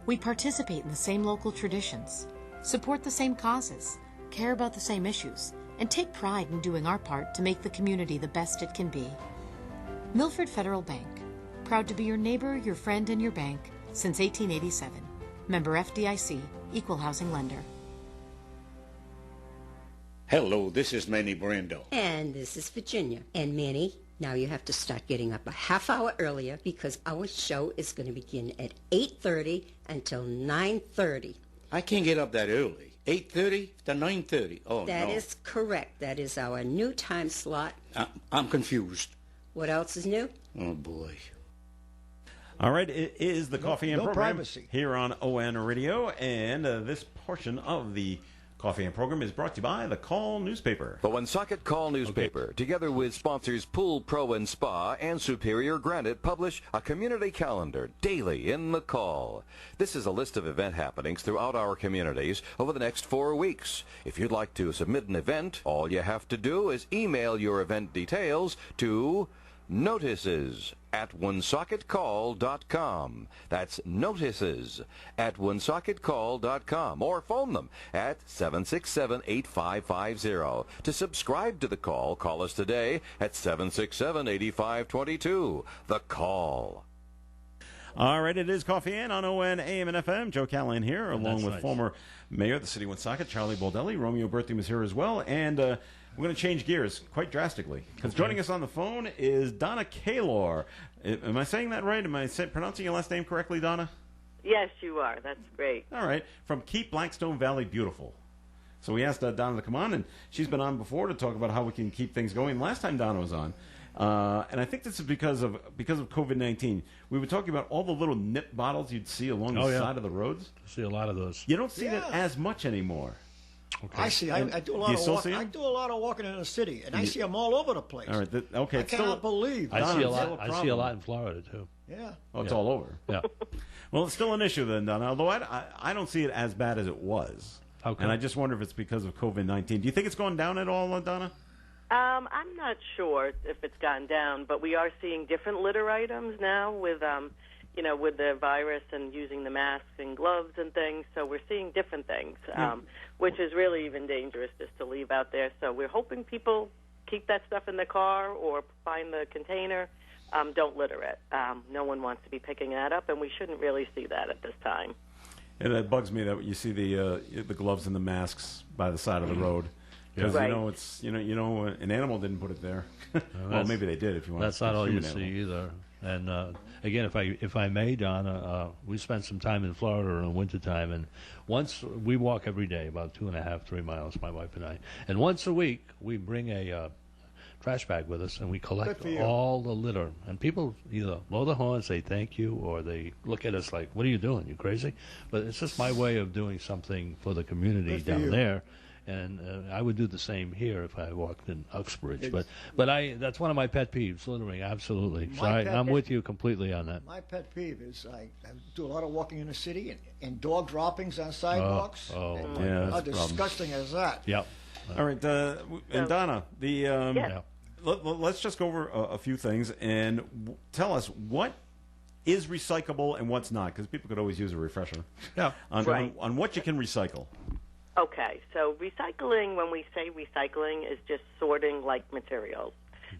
We participate in the same local traditions, support the same causes, care about the same issues, and take pride in doing our part to make the community the best it can be. Milford Federal Bank, proud to be your neighbor, your friend, and your bank since 1887. Member FDIC, Equal Housing Lender. Hello, this is Manny Brando. And this is Virginia. And Manny, now you have to start getting up a half hour earlier because our show is going to begin at 8:30 until 9:30. I can't get up that early. 8:30 to 9:30. Oh, That no. is correct. That is our new time slot. I'm confused. What else is new? Oh, boy. All right, it is the Coffee and no Program privacy. here on ON Radio, and this portion of the Coffee and Program is brought to you by the Call newspaper. The Woonsocket Call newspaper, together with sponsors Pool Pro and Spa and Superior Granite, publish a community calendar daily in the Call. This is a list of event happenings throughout our communities over the next 4 weeks. If you'd like to submit an event, all you have to do is email your event details to notices@woonsocketcall.com. That's notices@woonsocketcall.com, or phone them at 767-8550. To subscribe to the Call, call us today at 767-8522. The Call. All right, it is Coffee In on ON, AM, and FM. Joe Callahan here, along with former mayor of the city of Woonsocket, Charlie Baldelli. Romeo Berthium is here as well, and we're going to change gears quite drastically, because joining us on the phone is Donna Kaylor. Am I saying that right? Am I pronouncing your last name correctly, Donna? Yes, you are. That's great. All right, from Keep Blackstone Valley Beautiful. So we asked Donna to come on, and she's been on before to talk about how we can keep things going. Last time Donna was on, and I think this is because of COVID-19. We were talking about all the little nip bottles you'd see along the side of the roads. I see a lot of those. You don't see that as much anymore. Okay. I see. I do a lot of walking. I do a lot of walking in the city, and I see them all over the place. All right. Okay. I cannot believe. I see a lot. I see a lot in Florida too. Yeah. Oh, it's all over. Yeah. Well, it's still an issue then, Donna. Although I don't see it as bad as it was. Okay. And I just wonder if it's because of COVID-19. Do you think it's gone down at all, Donna? I'm not sure if it's gone down, but we are seeing different litter items now with, with the virus and using the masks and gloves and things. So we're seeing different things, which is really even dangerous just to leave out there. So we're hoping people keep that stuff in the car or find the container. Don't litter it. No one wants to be picking that up, and we shouldn't really see that at this time. And it bugs me that you see the gloves and the masks by the side of the road. Because it's an animal didn't put it there. Well, maybe they did. If you want. That's not all you see either. And again, if I may, Donna, we spent some time in Florida in the wintertime, and once we walk every day, about 2.5, 3 miles, my wife and I, and once a week we bring a trash bag with us, and we collect all the litter. And people either blow the horn, say thank you, or they look at us like, "What are you doing? You crazy?" But it's just my way of doing something for the community down there. And I would do the same here if I walked in Uxbridge. But that's one of my pet peeves, littering, absolutely. So I'm with you completely on that. My pet peeve is I do a lot of walking in the city and dog droppings on sidewalks. How disgusting is that? Yep. All right, and Donna, let's just go over a few things and tell us what is recyclable and what's not, because people could always use a refresher. Yeah. On what you can recycle. Okay, so recycling, when we say recycling, is just sorting like materials.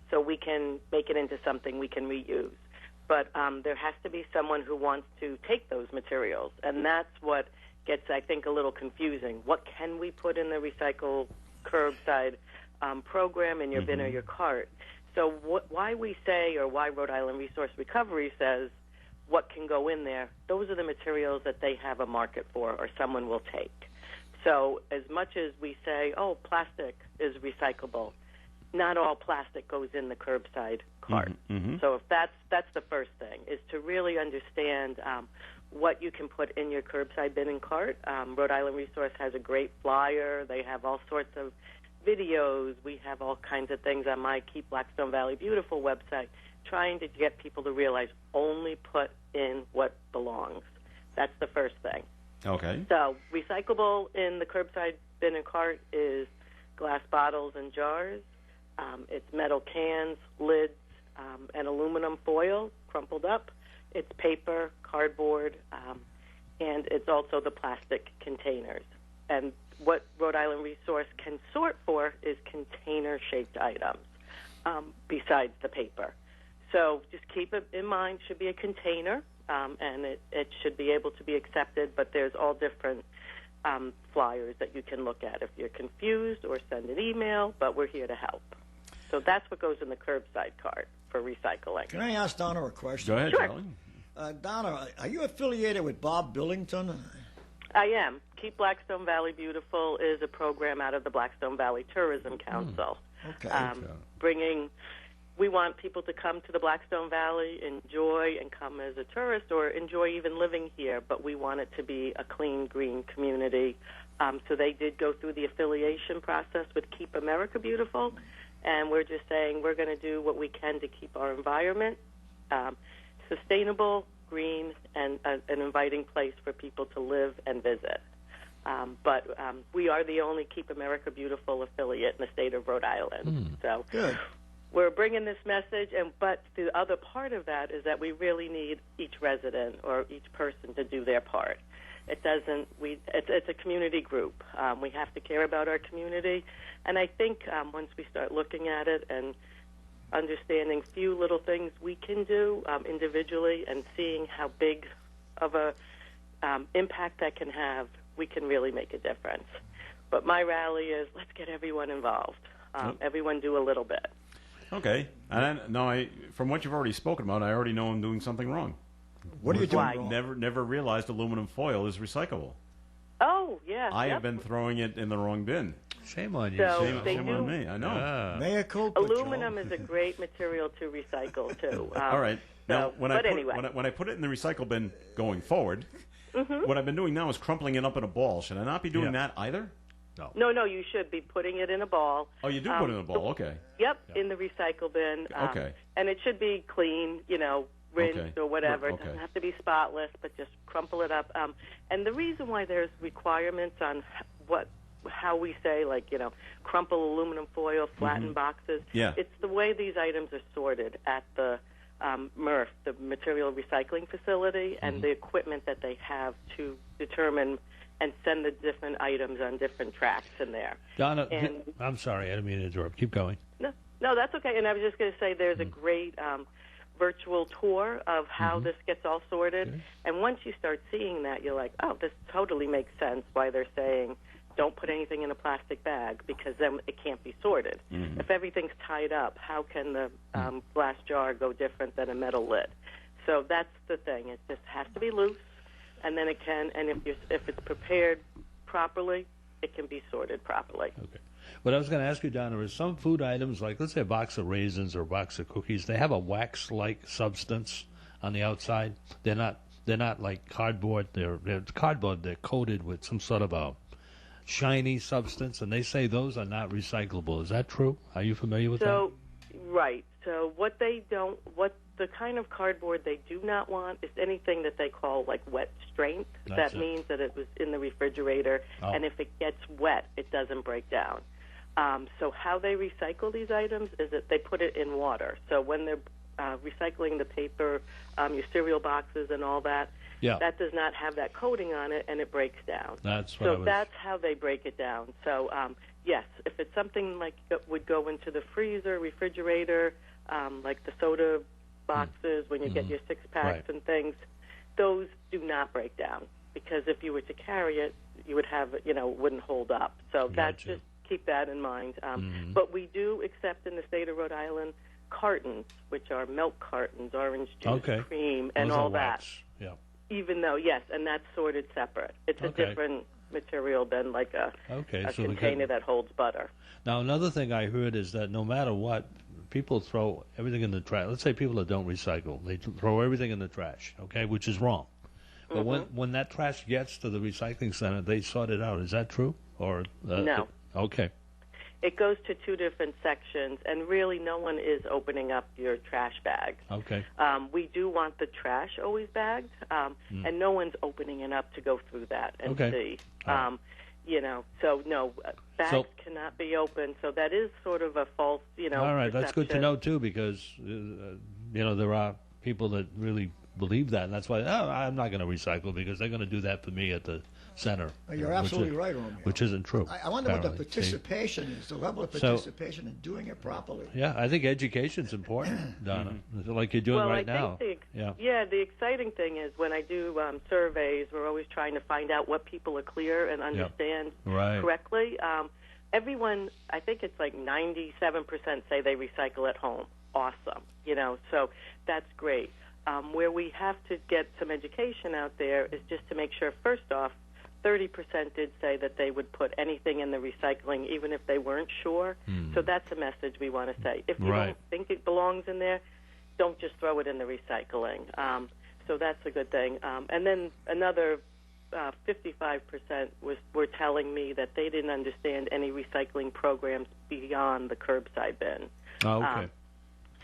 So we can make it into something we can reuse. But there has to be someone who wants to take those materials, and that's what gets, I think, a little confusing. What can we put in the recycle curbside program in your bin or your cart? So why we say, or why Rhode Island Resource Recovery says, what can go in there, those are the materials that they have a market for or someone will take. So as much as we say, oh, plastic is recyclable, not all plastic goes in the curbside cart. So if that's the first thing, is to really understand what you can put in your curbside bin and cart. Rhode Island Resource has a great flyer. They have all sorts of videos. We have all kinds of things on my Keep Blackstone Valley Beautiful website, trying to get people to realize only put in what belongs. That's the first thing. Okay. So recyclable in the curbside bin and cart is glass bottles and jars. It's metal cans, lids, and aluminum foil crumpled up. It's paper, cardboard, and it's also the plastic containers. And what Rhode Island Resource can sort for is container-shaped items besides the paper. So just keep it in mind, should be a container. And it should be able to be accepted, but there's all different flyers that you can look at if you're confused, or send an email, but we're here to help. So that's what goes in the curbside cart for recycling. Can I ask Donna a question? Go ahead, Sure. Charlie. Donna, are you affiliated with Bob Billington? I am. Keep Blackstone Valley Beautiful is a program out of the Blackstone Valley Tourism Council. We want people to come to the Blackstone Valley, enjoy, and come as a tourist, or enjoy even living here, but we want it to be a clean, green community. So they did go through the affiliation process with Keep America Beautiful, and we're just saying we're going to do what we can to keep our environment sustainable, green, and an inviting place for people to live and visit. But we are the only Keep America Beautiful affiliate in the state of Rhode Island. So we're bringing this message, but the other part of that is that we really need each resident or each person to do their part. It's a community group. We have to care about our community, and I think once we start looking at it and understanding few little things we can do individually and seeing how big of a impact that can have, we can really make a difference. But my rally is let's get everyone involved. Everyone do a little bit. Okay. And from what you've already spoken about, I already know I'm doing something wrong. What are you doing wrong? Never realized aluminum foil is recyclable. Oh, yeah. I have been throwing it in the wrong bin. Shame on you. So Shame on me. I know. Mea culpa, aluminum is a great material to recycle, too. All right. Now, when I put it in the recycle bin going forward, what I've been doing now is crumpling it up in a ball. Should I not be doing that either? No, you should be putting it in a ball. Oh, you do put it in a ball. Okay. Yep, in the recycle bin. Okay. And it should be clean, rinsed or whatever. It doesn't have to be spotless, but just crumple it up. And the reason why there's requirements on how we say, crumple aluminum foil, flatten boxes, it's the way these items are sorted at the MRF, the Material Recycling Facility, and the equipment that they have to determine and send the different items on different tracks in there. Donna, I'm sorry, I didn't mean to interrupt. Keep going. No, that's okay. And I was just going to say there's a great virtual tour of how this gets all sorted. Okay. And once you start seeing that, you're like, oh, this totally makes sense why they're saying don't put anything in a plastic bag, because then it can't be sorted. If everything's tied up, how can the glass jar go different than a metal lid? So that's the thing. It just has to be loose, and then it can. And if it's prepared properly, it can be sorted properly. Okay. What I was going to ask you, Donna, is some food items, like let's say a box of raisins or a box of cookies, they have a wax-like substance on the outside. They're not like cardboard. They're cardboard. They're coated with some sort of a shiny substance, and they say those are not recyclable. Is that true? Are you familiar with that? Right. So what the kind of cardboard they do not want is anything that they call like wet strength. That means that it was in the refrigerator, and if it gets wet, it doesn't break down. So how they recycle these items is that they put it in water. So when they're recycling the paper, your cereal boxes and all that, that does not have that coating on it, and it breaks down. That's how they break it down. So yes, if it's something like that would go into the freezer, refrigerator, like the soda boxes when you get your six-packs and things, those do not break down, because if you were to carry it, you would have, it wouldn't hold up. So just keep that in mind. But we do accept in the state of Rhode Island cartons, which are milk cartons, orange juice, cream, and all that. Yeah. Even though, yes, and that's sorted separate. It's a different material than like a container that holds butter. Now, another thing I heard is that no matter what, people throw everything in the trash. Let's say people that don't recycle, they throw everything in the trash, which is wrong. But when that trash gets to the recycling center, they sort it out. Is that true? Or no. Okay. It goes to two different sections, and really no one is opening up your trash bags. Okay. We do want the trash always bagged, and no one's opening it up to go through that and see. So no, bags cannot be opened. So that is sort of a false, All right, perception. That's good to know too, because there are people that really believe that, and that's why I'm not going to recycle because they're going to do that for me at the center. You're absolutely right, Romeo. Which isn't true. I wonder what the participation is, the level of participation in doing it properly. Yeah, I think education's important, Donna, like you're doing right now. The exciting thing is when I do surveys, we're always trying to find out what people are clear and understand correctly. Everyone, I think it's like 97% say they recycle at home. Awesome. So that's great. Where we have to get some education out there is just to make sure, first off, 30% did say that they would put anything in the recycling, even if they weren't sure. So that's a message we want to say. If you don't think it belongs in there, don't just throw it in the recycling. So that's a good thing. And then another 55% were telling me that they didn't understand any recycling programs beyond the curbside bin. Oh, okay.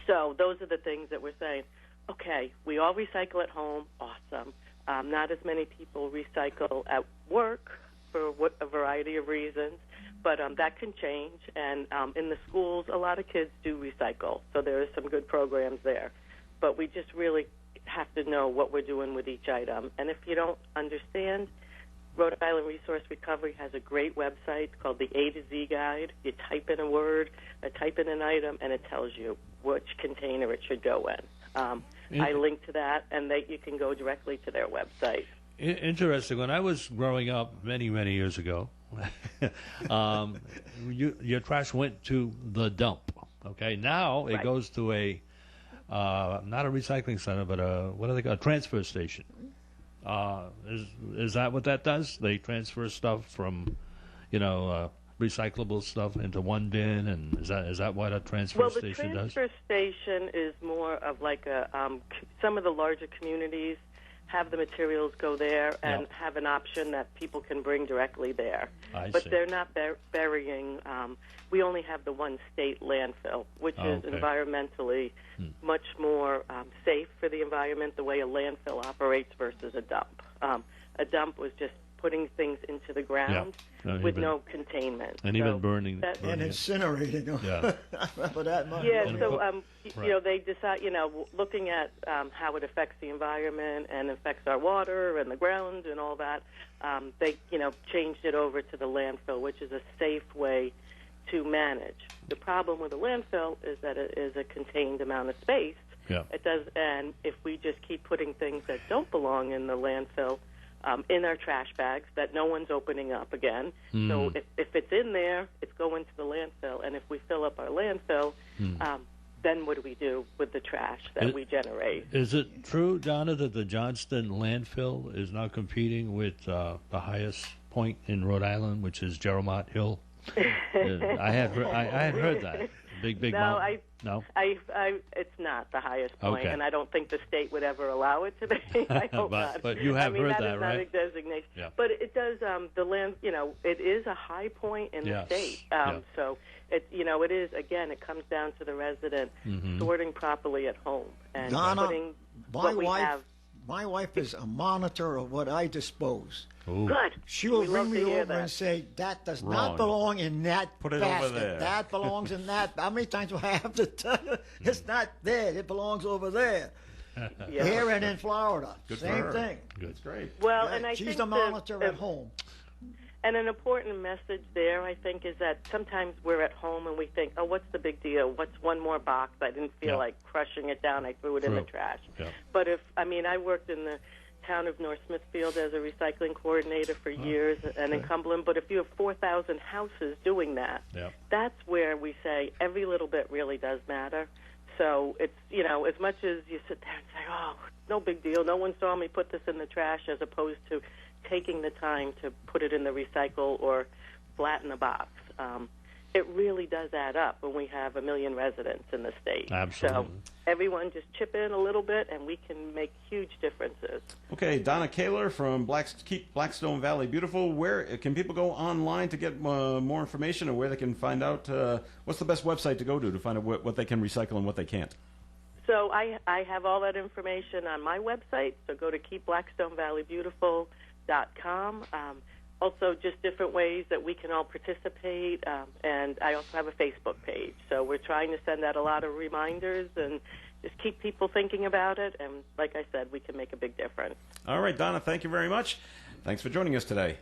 So those are the things that we're saying. Okay, we all recycle at home. Awesome. Not as many people recycle at work for a variety of reasons, but that can change. And in the schools, a lot of kids do recycle, so there are some good programs there. But we just really have to know what we're doing with each item. And if you don't understand, Rhode Island Resource Recovery has a great website called the A to Z Guide. You type in a word, type in an item, and it tells you which container it should go in. I link to that, and you can go directly to their website. Interesting. When I was growing up many, many years ago, your trash went to the dump. Okay, now it goes to a not a recycling center, but what do they call a transfer station? Is that what that does? They transfer stuff from, recyclable stuff into one bin, and is that what a transfer station does? Well, the transfer station is more of like some of the larger communities have the materials go there and have an option that people can bring directly there. But they're not burying. We only have the one state landfill, which is environmentally much more safe for the environment, the way a landfill operates versus a dump. A dump was just putting things into the ground with no containment. And even burning and incinerating them. Yeah. I remember that much. Yeah, so, they decide, looking at how it affects the environment and affects our water and the ground and all that, they, changed it over to the landfill, which is a safe way to manage. The problem with a landfill is that it is a contained amount of space. Yeah. It does, and if we just keep putting things that don't belong in the landfill in our trash bags that no one's opening up again. So if it's in there, it's going to the landfill. And if we fill up our landfill, then what do we do with the trash that we generate? Is it true, Donna, that the Johnston landfill is now competing with the highest point in Rhode Island, which is Jeromont Hill? I had heard that. Big mountain. No, it's not the highest point, and I don't think the state would ever allow it to be. I hope not. But you have heard that, right? That is not a designation. Yeah. But it does. The land, it is a high point in the state. So it, it is again. It comes down to the resident sorting properly at home and Donna, putting my wife is a monitor of what I dispose. Ooh. Good. She will bring me over and say, that does not belong in that Put it basket. over there. That belongs in that. How many times do I have to tell you? It's not there. It belongs over there. Here and in Florida. Good Same thing. Good. That's great. Well, Yeah, and I she's think the monitor at home. And an important message there, I think, is that sometimes we're at home and we think, oh, what's the big deal? What's one more box? I didn't feel like crushing it down. I threw it in the trash. Yeah. But I worked in the town of North Smithfield as a recycling coordinator for years and in Cumberland. But if you have 4,000 houses doing that, that's where we say every little bit really does matter. So it's, as much as you sit there and say, oh, no big deal, no one saw me put this in the trash, as opposed to taking the time to put it in the recycle or flatten a box. It really does add up when we have 1 million residents in the state. Absolutely. So everyone just chip in a little bit, and we can make huge differences. Okay, Donna Kaler from Keep Blackstone Valley Beautiful. Where can people go online to get more information, or where they can find out what's the best website to go to find out what they can recycle and what they can't? So I have all that information on my website, so go to keepblackstoneValleyBeautiful.com. Also, just different ways that we can all participate, and I also have a Facebook page. So we're trying to send out a lot of reminders and just keep people thinking about it, and like I said, we can make a big difference. All right, Donna, thank you very much. Thanks for joining us today.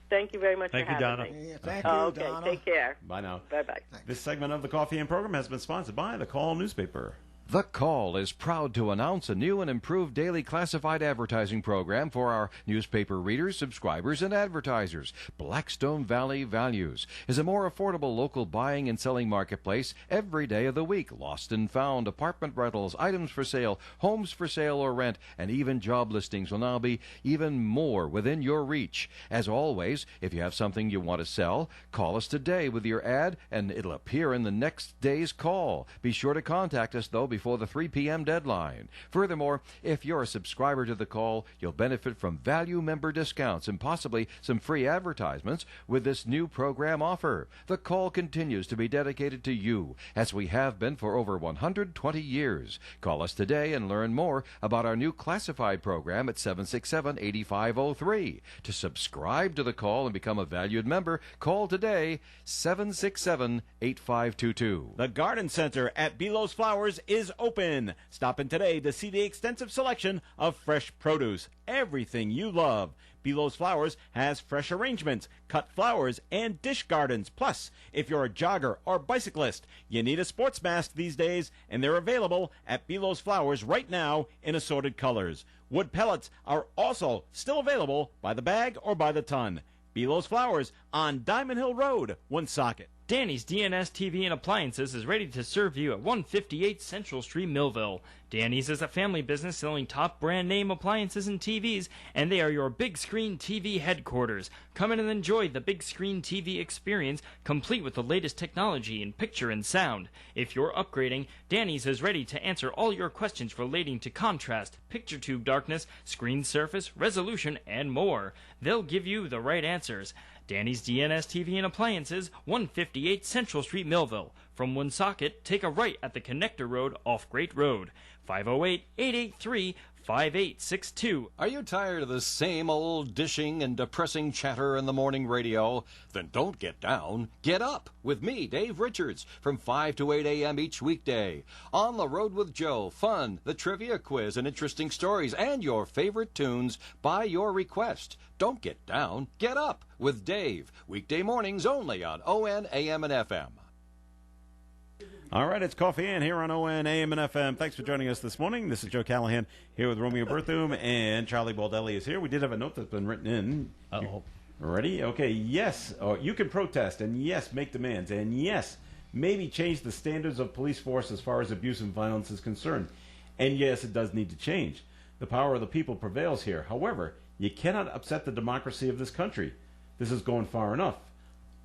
Thank you very much for having Donna. me. Yeah, thank you, Okay, Donna. take care. Bye now. Bye-bye. This segment of the Coffee and Program has been sponsored by the Call newspaper. The Call is proud to announce a new and improved daily classified advertising program for our newspaper readers, subscribers, and advertisers. Blackstone Valley Values is a more affordable local buying and selling marketplace every day of the week. Lost and found, apartment rentals, items for sale, homes for sale or rent, and even job listings will now be even more within your reach. As always, if you have something you want to sell, call us today with your ad and it'll appear in the next day's call. Be sure to contact us, though, before the 3 p.m. deadline. Furthermore, if you're a subscriber to The Call, you'll benefit from value member discounts and possibly some free advertisements with this new program offer. The Call continues to be dedicated to you, as we have been for over 120 years. Call us today and learn more about our new classified program at 767-8503. To subscribe to The Call and become a valued member, call today, 767-8522. The Garden Center at Belos Flowers is open. Stop in today to see the extensive selection of fresh produce. Everything you love. Belos Flowers has fresh arrangements, cut flowers, and dish gardens. Plus, if you're a jogger or bicyclist, you need a sports mask these days, and they're available at Belos Flowers right now in assorted colors. Wood pellets are also still available by the bag or by the ton. Belos Flowers on Diamond Hill Road, Woonsocket. Danny's DNS TV and Appliances is ready to serve you at 158 Central Street, Millville. Danny's is a family business selling top brand name appliances and TVs, and they are your big screen TV headquarters. Come in and enjoy the big screen TV experience, complete with the latest technology in picture and sound. If you're upgrading, Danny's is ready to answer all your questions relating to contrast, picture tube darkness, screen surface, resolution, and more. They'll give you the right answers. Danny's DNS TV and Appliances, 158 Central Street, Millville. From Woonsocket, take a right at the Connector Road off Great Road. 508-883-5862. Are you tired of the same old dishing and depressing chatter in the morning radio? Then don't get down. Get up with me, Dave Richards, from 5 to 8 a.m. each weekday. On the Road with Joe, fun, the trivia quiz, and interesting stories, and your favorite tunes by your request. Don't get down. Get up with Dave. Weekday mornings only on ON, AM, and FM. All right, it's Coffee and here on ON, AM, and FM. Thanks for joining us this morning. This is Joe Callahan here with Romeo Berthum, and Charlie Baldelli is here. We did have a note that's been written in. Uh-oh. Ready? Okay, yes, you can protest, and yes, make demands, and yes, maybe change the standards of police force as far as abuse and violence is concerned. And yes, it does need to change. The power of the people prevails here. However, you cannot upset the democracy of this country. This is going far enough.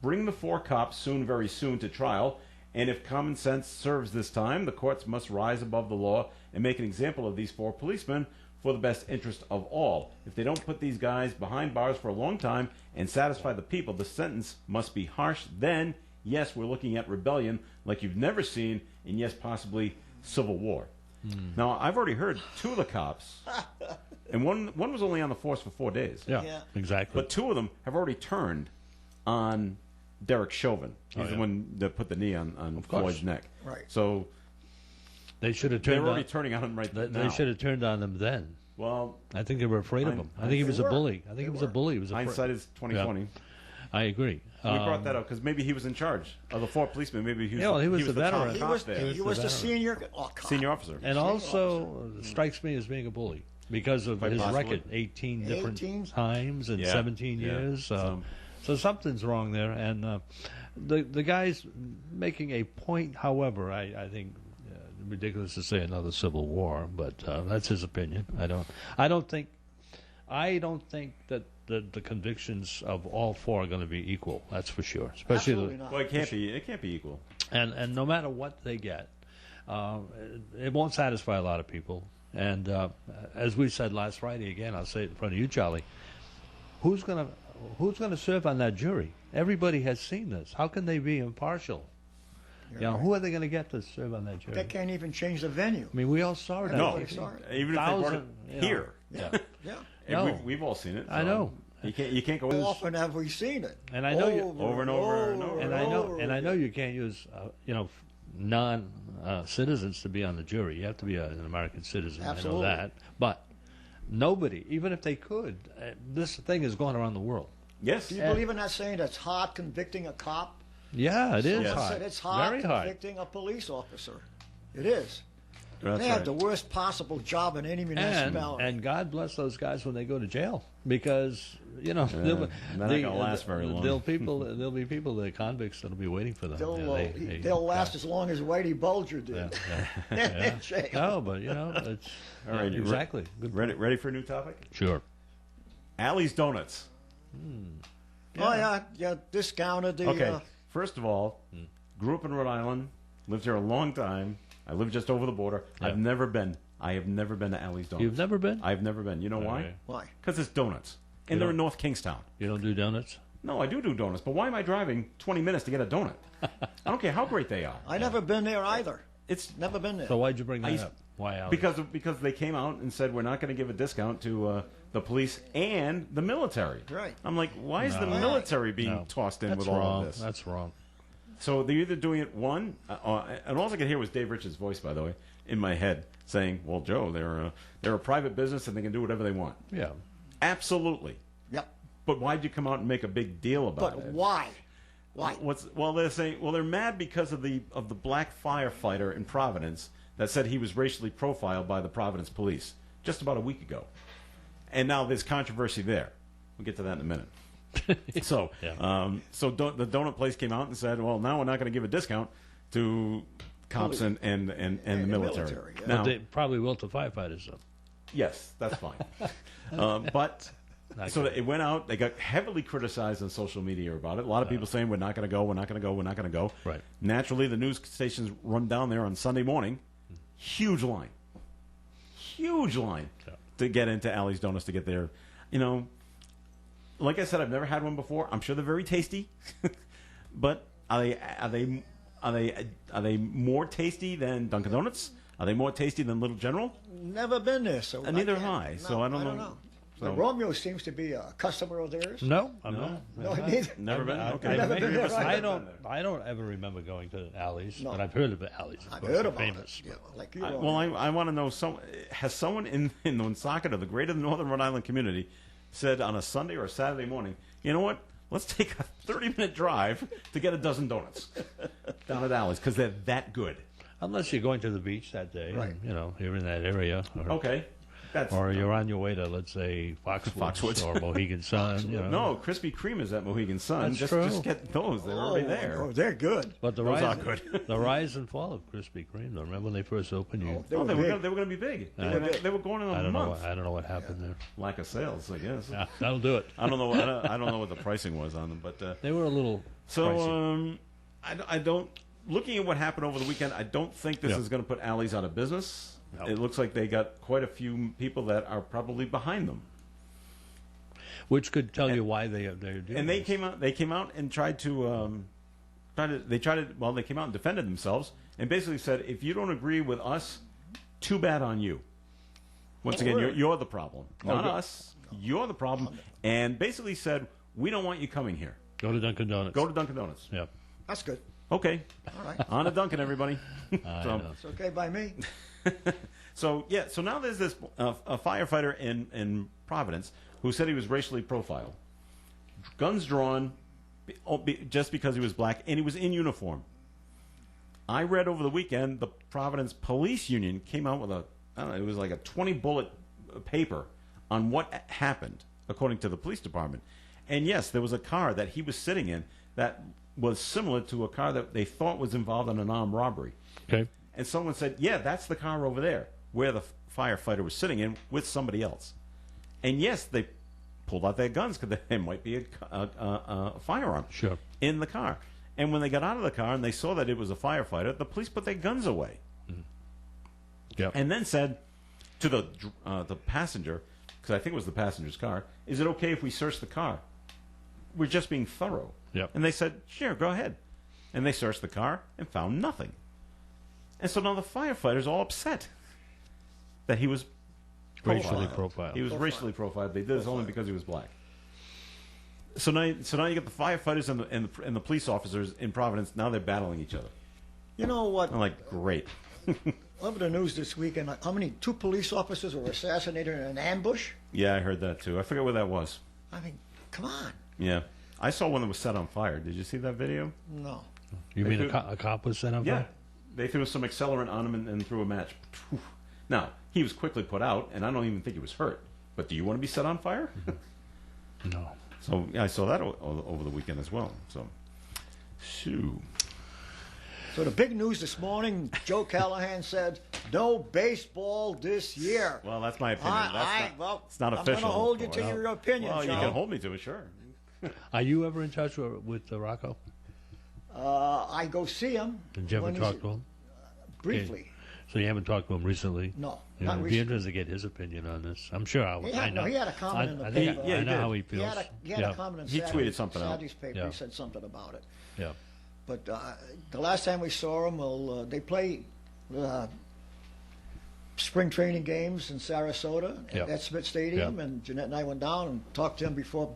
Bring the 4 cops soon, very soon, to trial. And if common sense serves this time, the courts must rise above the law and make an example of these 4 policemen for the best interest of all. If they don't put these guys behind bars for a long time and satisfy the people, the sentence must be harsh. Then, yes, we're looking at rebellion like you've never seen, and yes, possibly civil war. Now, I've already heard 2 of the cops, and one was only on the force for 4 days. Yeah, exactly. But 2 of them have already turned on Derek Chauvin. He's the one that put the knee on Floyd's neck. Right. So they should have turned. They're already turning on him right now. They should have turned on him then. Well, I think they were afraid of him. I think he was a bully. I think he was a bully. He was hindsight is 2020. Yeah. I agree. We brought that up because maybe he was in charge of the 4 policemen. Maybe he was. He was the veteran. He was the senior officer. And also strikes me as being a bully because of his record, 18 different times in 17 years. So something's wrong there. And the guy's making a point. However, I think ridiculous to say another civil war, but that's his opinion. I don't think that the convictions of all 4 are going to be equal. That's for sure. Especially well, it can't be equal. And no matter what they get, it won't satisfy a lot of people. And as we said last Friday, again, I'll say it in front of you, Charlie. Who's going to serve on that jury? Everybody has seen this. How can they be impartial? Who are they going to get to serve on that jury? They can't even change the venue. I mean, we all saw it. No, even if they brought it here. Yeah. No. We've all seen it. So I know. You can't go. How often have we seen it? And I know over and over and over. And I know you can't use non citizens to be on the jury. You have to be an American citizen. Absolutely. I know that. But nobody, even if they could, this thing is going around the world. Yes. Do you believe in that saying that's hard convicting a cop? Yeah, it is hard. It's hard Very convicting a police officer. It is. That's They have right. the worst possible job in any municipality. And God bless those guys when they go to jail, because they're not gonna last very long. There'll be people, the convicts, that'll be waiting for them. They'll last as long as Whitey Bulger did. Yeah. In jail. No, but it's All right, you exactly. Good ready for a new topic? Sure. Allie's Donuts. Oh yeah, discounted the. Okay. First of all, grew up in Rhode Island, lived here a long time. I live just over the border. Yeah. I have never been to Allie's Donuts. You've never been? I've never been. You know why? Okay. Why? Because it's donuts, and they're in North Kingstown. You don't do donuts? No, I do donuts, but why am I driving 20 minutes to get a donut? I don't care how great they are. I never been there either. It's never been there. So why'd you bring that up? Why Allie's? Because they came out and said we're not going to give a discount to the police and the military. Right. I'm like, why is the military being tossed in with all of this? That's wrong. So they're either doing it and all I could hear was Dave Richards' voice, by the way, in my head saying, "Well, Joe, they're a private business and they can do whatever they want." Yeah. Absolutely. Yep. But why'd you come out and make a big deal about it? But why? Why? They're saying they're mad because of the black firefighter in Providence that said he was racially profiled by the Providence police just about a week ago, and now there's controversy there. We'll get to that in a minute. So the donut place came out and said, "Well, now we're not going to give a discount to cops and the military." yeah. Now, But they probably will to firefighters, though. yes, that's fine. But so it went out. They got heavily criticized on social media about it. A lot of people saying we're not going to go, we're not going to go, we're not going to go. Right. Naturally, the news stations run down there on Sunday morning. Huge line to get into Allie's Donuts to get there. Like I said, I've never had one before. I'm sure they're very tasty, but are they more tasty than Dunkin' Donuts? Are they more tasty than Little General? Never been there, so. And neither can't- have I. So I don't know. But Romeo seems to be a customer of theirs. No, I'm not. No, neither. Never been. Okay. I've never been there. I don't ever remember going to Allie's, No. but I've heard of Allie's. I've heard about famous. it. Yeah, like you. I want to know, has someone in the Woonsocket or the greater Northern Rhode Island community said on a Sunday or a Saturday morning, you know what? Let's take a 30-minute drive to get a dozen donuts down at Allie's because they're that good. Unless you're going to the beach that day, Right. and, you're in that area. Okay. Or you're on your way to, let's say, Foxwoods or Mohegan Sun. No, Krispy Kreme is at Mohegan Sun. That's true. Just get those. They're already there. Oh, they're good. But the Those rise, are good. the rise and fall of Krispy Kreme, though. Remember when they first opened? They were going to be big. They were going in a month. I don't know what happened there. Lack of sales, I guess. Yeah, that'll do it. I don't know. I don't know what the pricing was on them, but they were a little pricey. I don't. Looking at what happened over the weekend, I don't think this is going to put Allie's out of business. No. It looks like they got quite a few people that are probably behind them. Which could tell you why they're doing And they this. came out and tried to they came out and defended themselves and basically said, if you don't agree with us, too bad on you. Once again, you're the problem, not us. You're the problem, and basically said, we don't want you coming here. Go to Dunkin' Donuts. Go to Dunkin' Donuts. Yeah. That's good. Okay. All right. On to Dunkin', everybody. It's okay by me. So now there's this a firefighter in Providence who said he was racially profiled. Guns drawn just because he was black, and he was in uniform. I read over the weekend the Providence Police Union came out with it was like a 20-bullet paper on what happened, according to the police department. And yes, there was a car that he was sitting in that was similar to a car that they thought was involved in an armed robbery. Okay. And someone said, yeah, that's the car over there, where the firefighter was sitting in with somebody else. And yes, they pulled out their guns because there might be a firearm in the car. And when they got out of the car and they saw that it was a firefighter, the police put their guns away. Yep. And then said to the passenger, because I think it was the passenger's car, is it okay if we search the car? We're just being thorough. Yep. And they said, sure, go ahead. And they searched the car and found nothing. And so now the firefighter's all upset that he was racially profiled. He was racially profiled. They did this only because he was black. So now you get the firefighters and the police officers in Providence. Now they're battling each other. You know what? I'm like, great. Over the news this weekend, two police officers were assassinated in an ambush? Yeah, I heard that too. I forget where that was. I mean, come on. Yeah. I saw one that was set on fire. Did you see that video? No. You mean a cop was set on fire? They threw some accelerant on him and threw a match. Now, he was quickly put out, and I don't even think he was hurt. But do you want to be set on fire? No. So I saw that over the weekend as well. So, shoo. So the big news this morning, Joe Callahan said, no baseball this year. Well, that's my opinion. It's not official. I'm going to hold you to your opinion, Well, Joe. you can hold me to it, sure. Are you ever in touch with Rocco? I go see him. Did you ever talk to him? Briefly. Okay. So you haven't talked to him recently? No, It'd not be recently. interesting to get his opinion on this. I'm sure I know. He had a comment in the I paper. I know how he feels. He had a comment in tweeted something out. Saturday's paper. He said something about it. Yeah. But the last time we saw him, they play spring training games in Sarasota at Smith Stadium, and Jeanette and I went down and talked to him before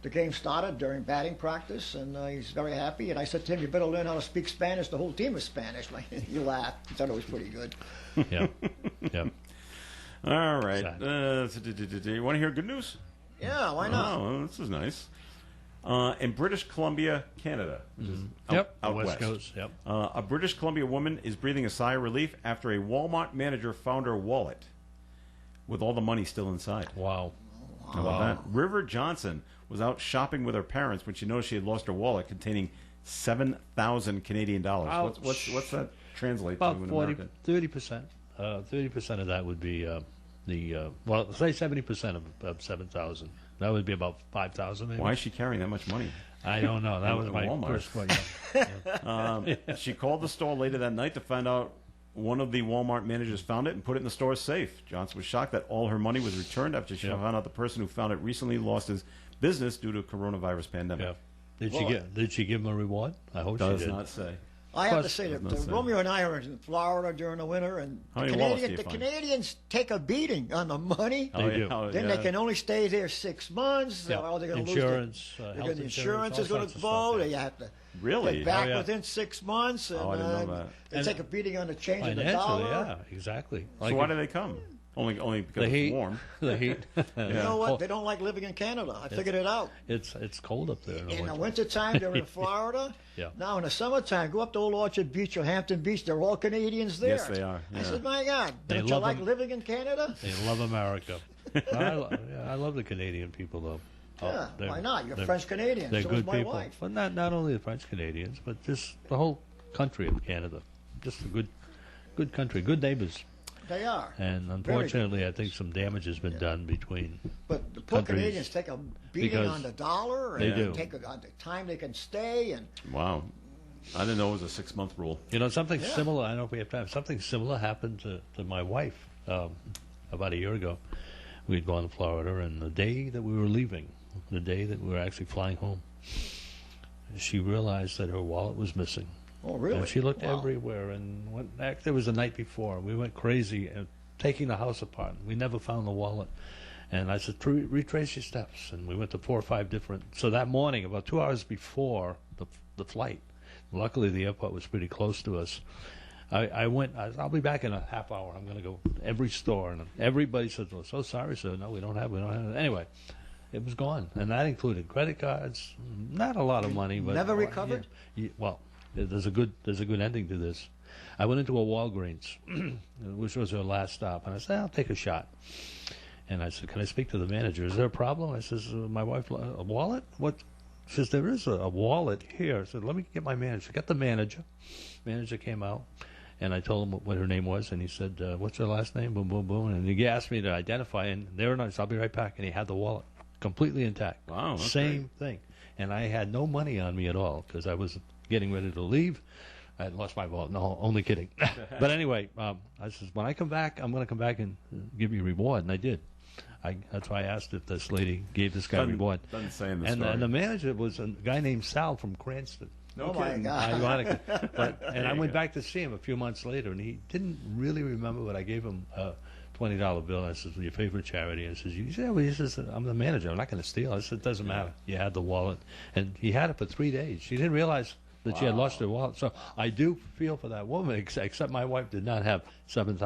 the game started during batting practice, and he's very happy. And I said to him, you better learn how to speak Spanish. The whole team is Spanish. He laughed. He thought it was pretty good. Yeah. Yeah. All right. You want to hear good news? Yeah, why not? Oh, this is nice. In British Columbia, Canada, which is out West west, Coast, yep. A British Columbia woman is breathing a sigh of relief after a Walmart manager found her wallet with all the money still inside. Wow. How about that? River Johnson was out shopping with her parents when she noticed she had lost her wallet containing 7,000 Canadian dollars. What's that translate About to in 40, American? 30%. 30% of that would be well, say 70% of 7,000. That would be about 5,000 maybe. Why is she carrying that much money? I don't know. That was my Walmart. first question. She called the store later that night to find out one of the Walmart managers found it and put it in the store's safe. Johnson was shocked that all her money was returned after she found out the person who found it recently lost his business due to coronavirus pandemic. Yeah. Did she give him a reward? I hope she did. Does not say. I have to say that Romeo and I are in Florida during the winter, and the Canadians take a beating on the money. They do. Then they can only stay there 6 months. Yeah. Or they're going to Insurance, lose health the insurance insurance is going to go. They have to get back within 6 months. And, I didn't know that. They take a beating on the change of the Financially, dollar. yeah, exactly. So why do they come? Only because it's warm. The heat. You know what? They don't like living in Canada. I figured it out. It's cold up there. In the wintertime, they're in Florida. Yeah. Now, in the summertime, go up to Old Orchard Beach or Hampton Beach. They're all Canadians there. Yes, they are. I said, my God, don't you like living in Canada? They love America. I love the Canadian people, though. Yeah, why not? You're French Canadian. They're so good is my people. wife. But not only the French Canadians, but just the whole country of Canada. Just a good country, good neighbors. They are. And unfortunately, I think some damage has been done between. But the poor Canadians take a beating on the dollar, and they do. take on the time they can stay. And wow, I didn't know it was a 6-month rule. You know, something similar. I don't know if we have time. Something similar happened to my wife about a year ago. We'd gone to Florida, and the day that we were leaving, the day that we were actually flying home, she realized that her wallet was missing. Oh, really? And she looked everywhere, and it was the night before. We went crazy, taking the house apart. We never found the wallet. And I said, retrace your steps. And we went to 4 or 5 different. So that morning, about 2 hours before the flight, luckily the airport was pretty close to us. I went, I'll be back in a half hour. I'm going to go to every store. And everybody said, well, so sorry, sir. No, we don't have it. Anyway, it was gone. And that included credit cards, not a lot of money. But never recovered? Well, there's a good ending to this. I went into a Walgreens, which was her last stop, and I said, I'll take a shot. And I said, can I speak to the manager? Is there a problem? I says, my wife, a wallet? What? She says, there is a wallet here. I said, let me get my manager. Got the manager. Manager came out, and I told him what her name was, and he said, what's her last name? Boom, boom, boom. And he asked me to identify, and there it is. I'll be right back. And he had the wallet completely intact. Wow. Same thing. And I had no money on me at all because I was getting ready to leave. I had lost my wallet. No, only kidding. But anyway, I says, when I come back, I'm going to come back and give you a reward. And I did. That's why I asked if this lady gave this guy a reward. Doesn't say in the and, story. and the manager was a guy named Sal from Cranston. No my kidding. God. Ironically. And I went back to see him a few months later, and he didn't really remember, but I gave him a $20 bill. I said, your favorite charity? And he said, well, he says, I'm the manager. I'm not going to steal. I said, it doesn't matter. You had the wallet. And he had it for 3 days. She didn't realize that she had lost her wallet. So I do feel for that woman, except my wife did not have $7,000.